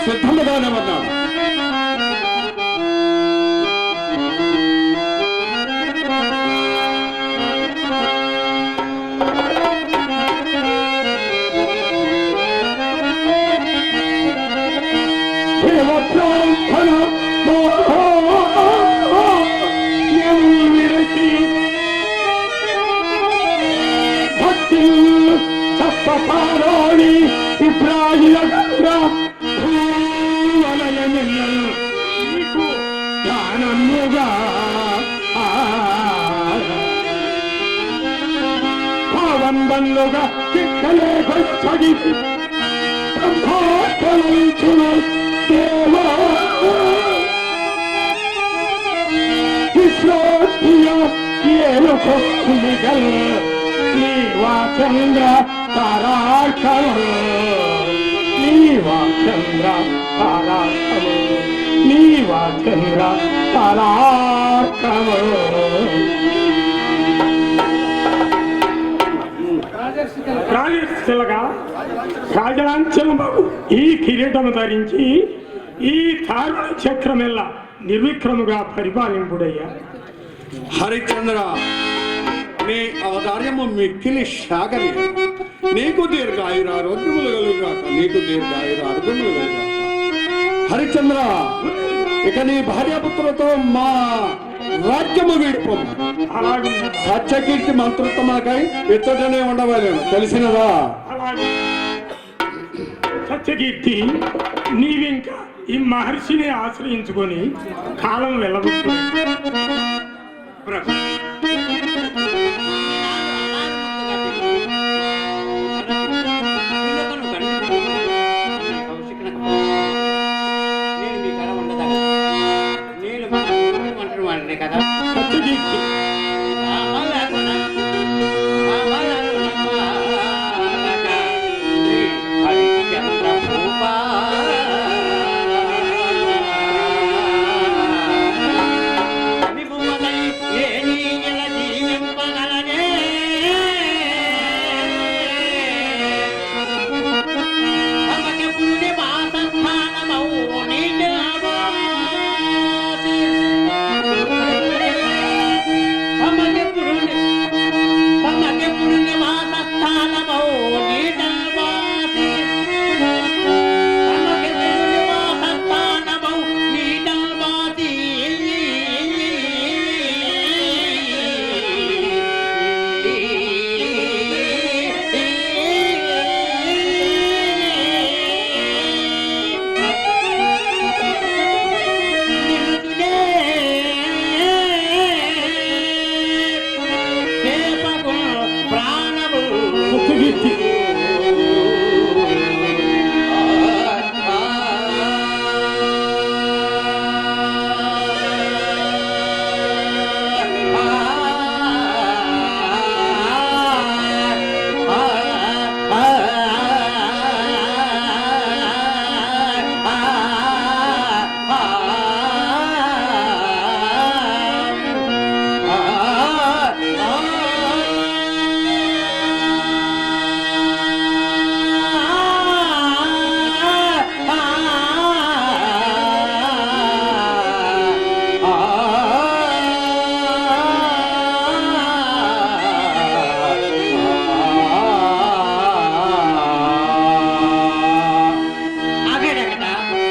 సిద్ధముగానే ఉన్నాను. బంధుగా చిక్కలే వచ్చి సంభాషణించును దేవా విశ్వోత్య ఏలుకో మిగల్ నీవా చంద్ర తారార్కము నీవా చంద్ర తారార్కము నీవా చంద్ర తారార్కము రాజశిలగా రాజాంచలము ఈ కిరీటము ధరించి ఈ తారుణ చక్రమెల్ల నిర్విక్రముగా పరిపాలింపుడయ్యా. హరిచంద్ర, నీ అవతార్యము మిక్కిలి శాగని. నీకు దీర్ఘాయురారోగ్యములు కలుగుగాక, నీకు దీర్ఘాయురారోగ్యములు కలుగుగాక. హరిచంద్ర, ఇక నీ భార్యాపుత్రులతో మా రాజ్యము వీడిపోము. అలాగే సత్యకీర్తి మంత్రోత్తమాకై ఇచ్చటనే ఉండవలేను, తెలిసినదా? సత్యకీర్తి, నీవింకా ఈ మహర్షిని ఆశ్రయించుకొని కాలం వెళ్ళవచ్చు. కదా సత్యకీర్తి,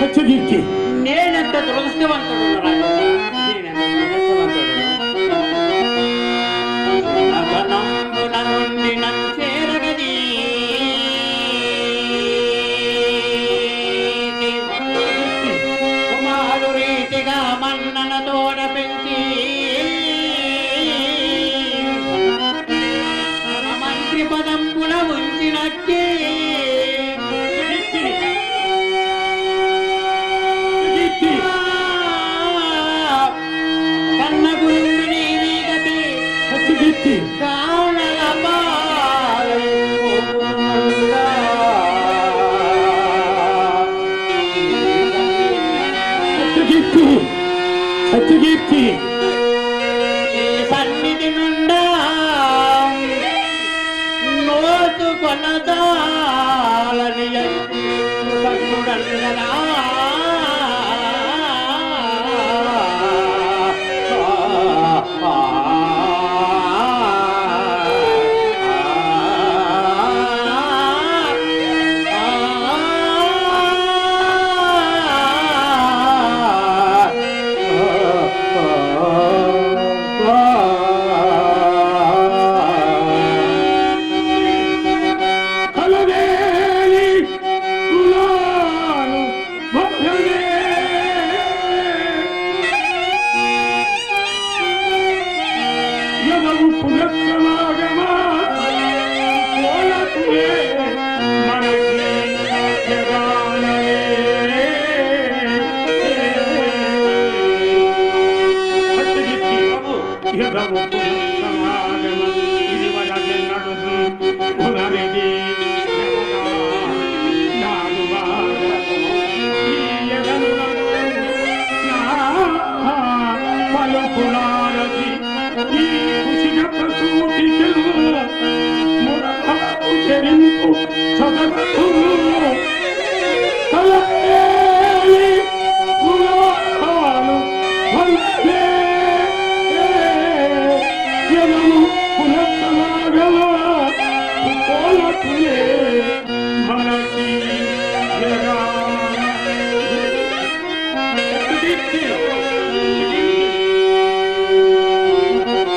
సత్యకీర్తి, నేనెంత దురదృష్టవంతుడు నుండి నన్ను చేరగది కుమారు రీతిగా మన్నన తోడ పెంచి మంత్రి పదంపున ఉంచినట్టే సత్యకీర్తి, సన్నిధి నుండా నోటు కొనదా చాలని భక్తుడన్నా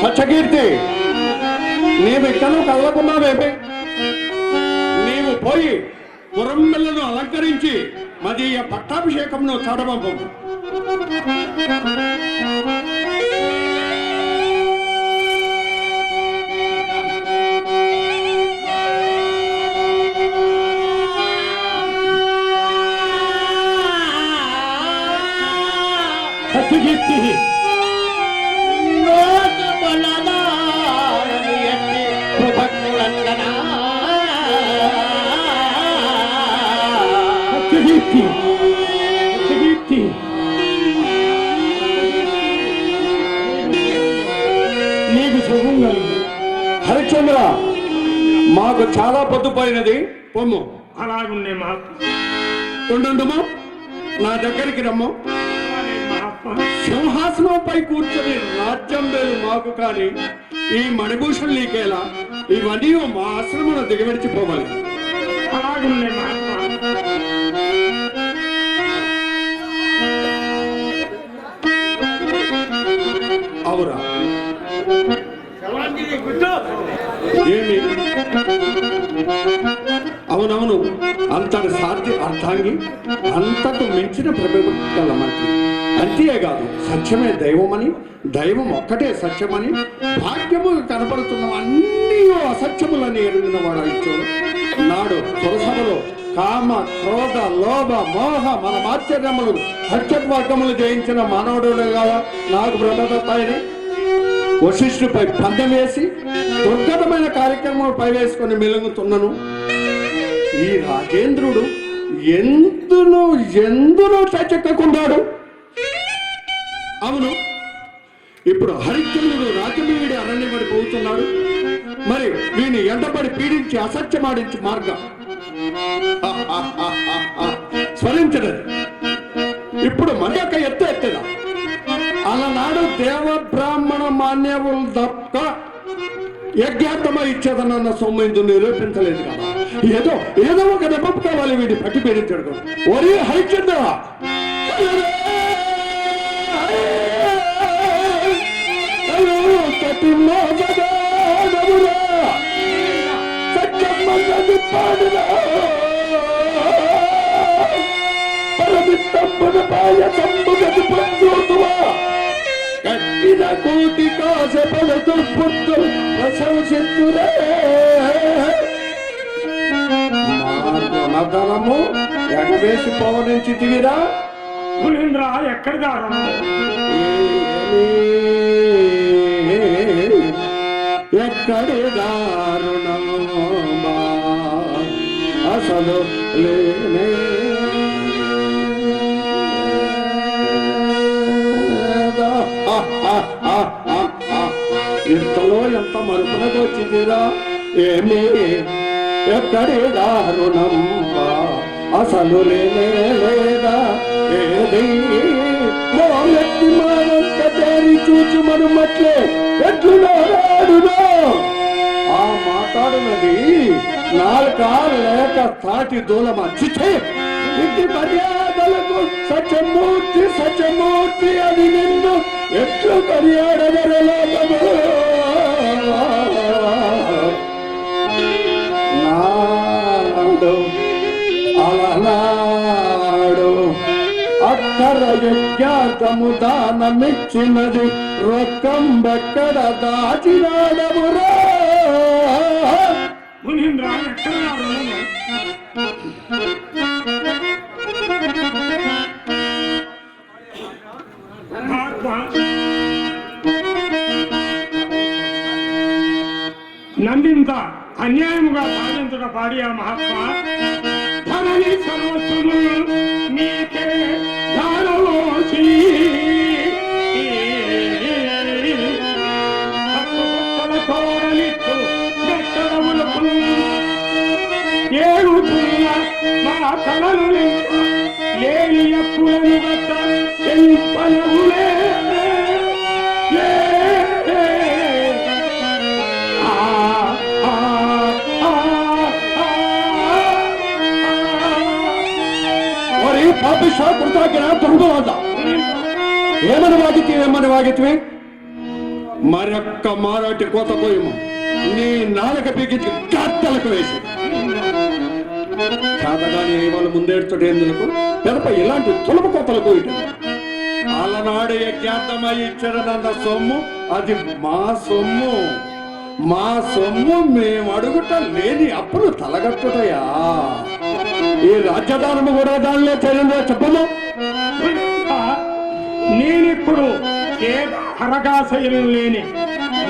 సత్యకీర్తి, నీవు ఇక్కడ కదలకున్నావేమి? నీవు పోయి పురంబెల్లను అలంకరించి మదీయ పట్టాభిషేకంను చాటబంపు. సత్యకీర్తి, నీకు శుభం కలిగి. హరిశ్చంద్ర, మాకు చాలా పొద్దుపోయినది, పొమ్ము. అలాగుండే మహాత్మ. ఉండుము, నా దగ్గరికి రమ్ము. మహాత్మ, సింహాసనంపై కూర్చొని రాజ్యం వేలు మాకు కానీ ఈ మణిభూషణ్ నీకేలా? ఇవన్నీ మా ఆశ్రమంలో దిగవిడిచిపోవాలి. అలాగుండే మహాత్మ. అవురా? ఏమి? అవునవును, అంతటి సాధ్య అర్థాంగి, అంతకు మించిన ప్రభుత్వాల మంత్రి. అంతేకాదు, సత్యమే దైవమని, దైవం ఒక్కటే సత్యమని, భాగ్యము కనపడుతున్న అన్నీ అసత్యములని ఎరిగిన వాడు ఇచ్చాడు. నాడు సురసభలో కామ, క్రోధ, లోభ, మోహ మన ఆశ్చర్యములు హత్యత్వర్గములు జయించిన మానవుడుగా నాకు బ్రహ్మదత్తాయని వశిష్ఠుపై పందెం వేసి దుర్గతమైన కార్యక్రమాలు పైవేసుకొని మెలుగుతున్నాను. ఈ రాజేంద్రుడు ఎందులో చచ్చక్కున్నాడు. అవును, ఇప్పుడు హరిశ్చంద్రుడు రాజమీడి అరణ్యపడి పోతున్నాడు. మరి వీని ఎండపడి పీడించి అసత్యమాడించి మార్గం స్మరించలేదు. ఇప్పుడు మరొక ఎత్తేదా? అలనాడు దేవ బ్రాహ్మణ మాన్యవులు తప్ప యజ్ఞార్థమై ఇచ్చేదన్న సొమ్మిందు నిరూపించలేదు కదా. ఏదో ఒక దెబ్బకు కావాలి వీడి పట్టి పీడించాడు. ఒరే హరిశ్చంద్ర, కట్టిన కోటి కాసపలతో పుట్టు ప్రశంసితురే. మార్గనదనము ఎగవేసి పవనించి దిగిరా. గుణేంద్ర, ఎక్కడి దారుణం? ఎక్కడి దారుణమా అసలు లేనే. ఇంతలో ఎంత మరుపునకు వచ్చిందిరా. ఏమి ఎక్కడి దారుణంబ అసలు లేనే లేదా ఏది మోలెత్తి మానొక్క తేరి చూచి మనుమట్లే ఎట్లు నారాడునో ఆ మాట్లాడున్నది నాలుక లేక తాటి దూలమా చిచ్చే ఇంటి మర్యాదలకు సత్యమూర్తి సత్యమూర్తి అని నిన్ను ఎట్లు మర్యాదగరలోకము నాడు అలనాడు అక్కర యజ్ఞాతము దానమిచ్చినది రొక్కం బెక్కడ దాచినాడమురా మునీంద్ర ఎక్కడ నా రుణము? మహాత్మా, నన్నింత అన్యాయముగా సాధించుట పాడి ఆ మహాత్మా ధనని సర్వస్వము నీకే దానలోచి కోరలిత్తు నెట్టడములకు ఏడుతున్న మా కళలు లేని అప్పులను గట్ట చెంపనవులే మరి పాపిషా కృతజ్ఞ తొందరదా ఏమని వాగితివి మరొక్క మారాటి కోత పోయము నీ నాలుక పీకించి గట్టలకు వేసి చేతగాని వాళ్ళు ముందేడుతుడేందుకు పెదప ఇలాంటి తులప కోతలు పోయిట అలనాడు యజ్ఞార్థమై ఇచ్చడనన్న సొమ్ము అది మా సొమ్ము మేము అడుగుట లేని అప్పులు తలగట్టుటయా ఈ రాజ్యదానము కూడా దానిలో చేరిందో చెప్పము నేనిప్పుడు ఏ హరగాశయం లేని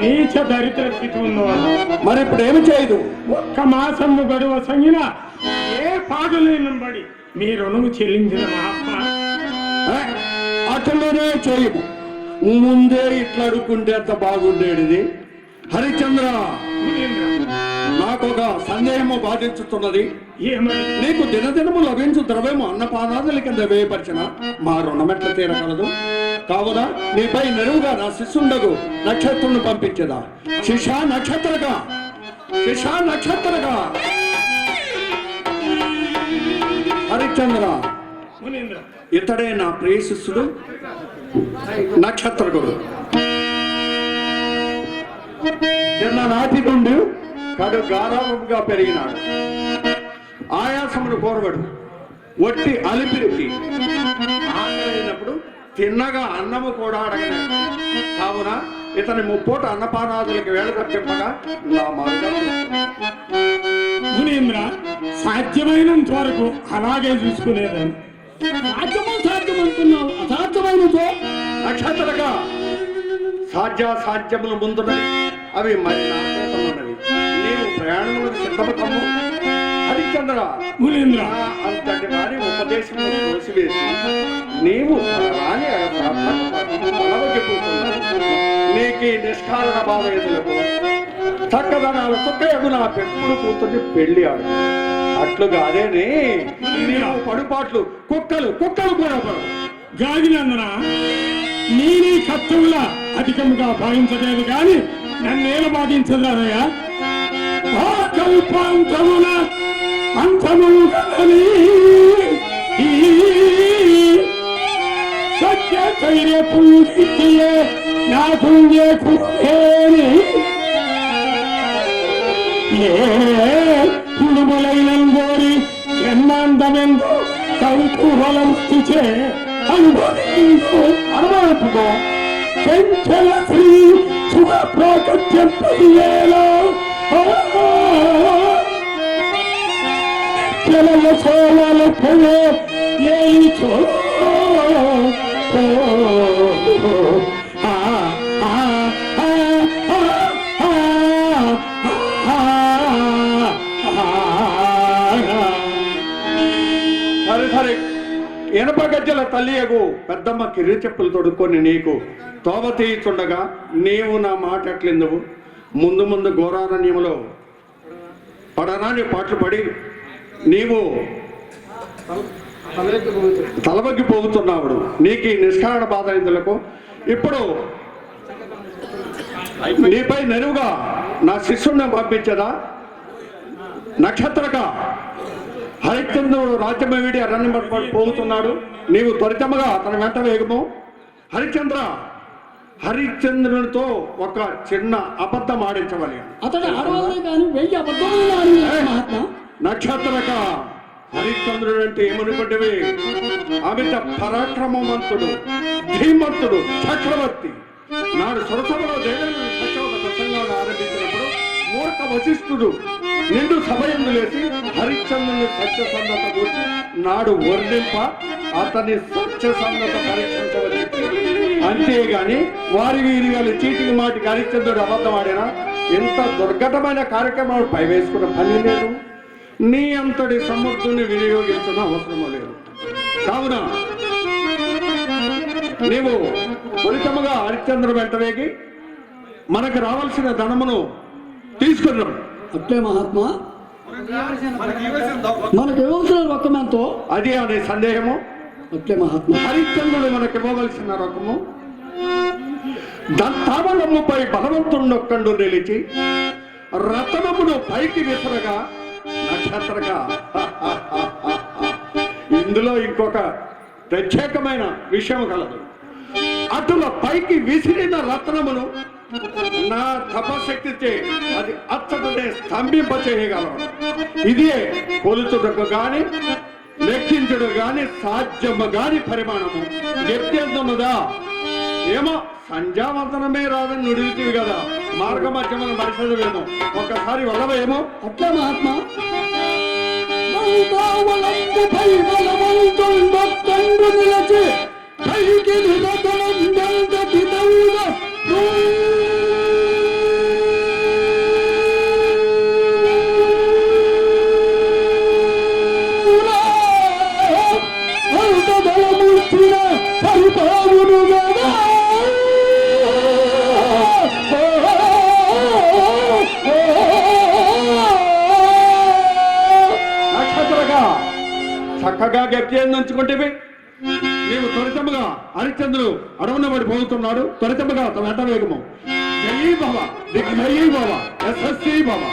నీచ దరిద్ర స్థితి ఉన్నవాడు. మరి ఇప్పుడు ఏమి చేయదు ఒక్క మాసము గడువ సంగిన ఏ పాదులేనంబడి మీ రుణము చెల్లించిన మహాత్మా అట్లనే చేయము ముందే ఇట్లా అడుక్కుంటే అంత బాగుండేది హరిచంద్ర నాకొక సందేహము బాధించుతున్నది ఏమని? నీకు దినదినము లభించు ద్రవ్యము అన్నపానాదుల కింద వేయపరిచిన మా రుణమెట్ల తీరగలదు కావున నీపై నెరువుగా నా శిష్యుండగు నక్షత్రుని పంపించదా శిషా నక్షత్రగా హరిచంద్ర మునీంద్ర ఇతడే నా ప్రియ శిష్యుడు నక్షత్రకుడు చిన్న నాటి నుండి కడు గారాభంగా పెరిగినాడు ఆయాసమును కోరబడు ఒట్టి అలిపిరికి ఆకలైనప్పుడు తిన్నగా అన్నము కూడా అడగలేదు కావున ఇతని ముప్పోట అన్నపానాదులకి వేళ తప్పింపగా నా మార్గం మునీంద్ర సాధ్యమైనంత వరకు అలాగే చూసుకునేదని. సాధ్యమంటున్నావు అసాధ్యమైనతో నక్షత్రగా సాధ్యములు ముందున్నవి అవి మరి నా చేతలున్నవి నీవు ప్రయాణములకు సిద్ధమతము హరిచంద్ర మునీంద్ర అంతటి వారి ఉపదేశము తోసివేసి నీవు రాని నీకు నిష్కారణ భావేదులకు చక్కదనాల చుక్కయగు నా పెంపుడు కూతుర్ని పెళ్లి ఆడు అట్లుగా అదేనే నీవు పడుపాట్లు కుక్కలు కూడా పడు గాదినందన నీ కర్తవుల అధికముగా భావించలేదు గాని నన్నేల బాధించదనయ్యా ఆ కల్పాంతమున అంతములు గలని సత్య ధైర్య పూజియే నా పుణ్య కురేని ఏ కుడుములైన గోరి బ్రహ్మాండమెందు కౌతూహలం స్థిచే అనుభవించుకో చెంచల శ్రీ శుభ ప్రాకట్యం పదివేలో చలల సోలలు పడే ఏ చో సరే ఎనప గజ్జల తల్లియగు పెద్దమ్మ కిర్రి చెప్పులు తొడుక్కొని నీకు తోవ తీయుచుండగా నీవు నా మాట ఎట్లిందువు ముందు ఘోరారణ్యములో పడరాని పాటలు పడి నీవు తలబగ్గి పోగుతున్నావుడు. నీకు ఈ నిష్కారణ బాధ ఇందులకు ఇప్పుడు నీపై నెరువుగా నా శిష్యుడిని పంపించదా? నక్షత్రక హరిశ్చంద్రుడు రాజ్యం వీడి అరణ్యం పోగుతున్నాడు. నీవు త్వరితముగా అతని వెంట వేగము. హరిశ్చంద్రునితో ఒక చిన్న అబద్ధం ఆడించవాలి. అతడు ఆడవాళ్ళే కానీ 1000 అబద్ధములు ఆడిన మహాత్మా. నక్షత్రక హరిశ్చంద్రుడు అంటే ఏమనుకుంటేవి? అమిత పరాక్రమవంతుడు, ధీమంతుడు, చక్రవర్తి. నాడు సురసభలో దేవేంద్రుడు చక్రవర్తి ప్రసంగాన్ని ఆరంభించినప్పుడు మూర్ఖ వశిష్ఠుడు నిండు సభయందు లేచి హరిశ్చంద్రుని సత్యసంధత గురించి నాడు వర్ణింప అతని సత్యసంధత పరీక్షించవచ్చు. అంతేగాని వారి వీరి గారి చీటికి మాటికి హరిశ్చంద్రుడు అబద్ధమాడినా ఎంత దుర్ఘటమైన కార్యక్రమాలు పైవేసుకున్న పని లేదు. నీ అంతటి సమర్థుని వినియోగించిన అవసరం లేదు. కావున నీవు ఫలితముగా హరిశ్చంద్రుడు వెంట వేగి మనకు రావాల్సిన ధనమును తీసుకున్నాడు. అట్లే మహాత్మా. మనకు ఇవ్వాల్సిన రొక్కం ఎంతో? అది అనే సందేహము. అట్లే మహాత్మా. హరిశ్చంద్రుడు మనకు ఇవ్వవలసిన రకము తామలమ్ముపై బలవంతున్నొక్కండు నిలిచి రతనమును పైకి విసరగా నక్షత్రగా ఇందులో ఇంకొక ప్రత్యేకమైన విషయం కలదు. అటుల పైకి విసిరిన రత్నమును నా తపశక్తిచే అది అచ్చటనే స్తంభింపచేయగలడు. ఇదే కొలుచుటకు గాని లెక్కించుడు గాని సాధ్యము గాని పరిమాణము ఎత్తేస్తున్నదా? ఏమో సంధ్యావంతనమే రాదని నుడివితివి కదా, మార్గ మధ్యమని మరిసదేమో ఒక్కసారి వల్లవేమో. అట్లే మహాత్మా. బలవంతుపై బలవంతుండొక్కండు నిలచి పైకి నిలతనం దండపిదౌన అంత బలముచ్చిన పరిపావును గదా. నక్షత్రగా చక్కగా గట్టి అందించుకుంటేవి నీవు త్వరితముగా హరిశ్చంద్రుడు అడవున పడి పోతున్నాడు. త్వరితముగా తన వెంట వేగము. జయీ భవ దిగ్జయీ భవ యశస్వీ భవ.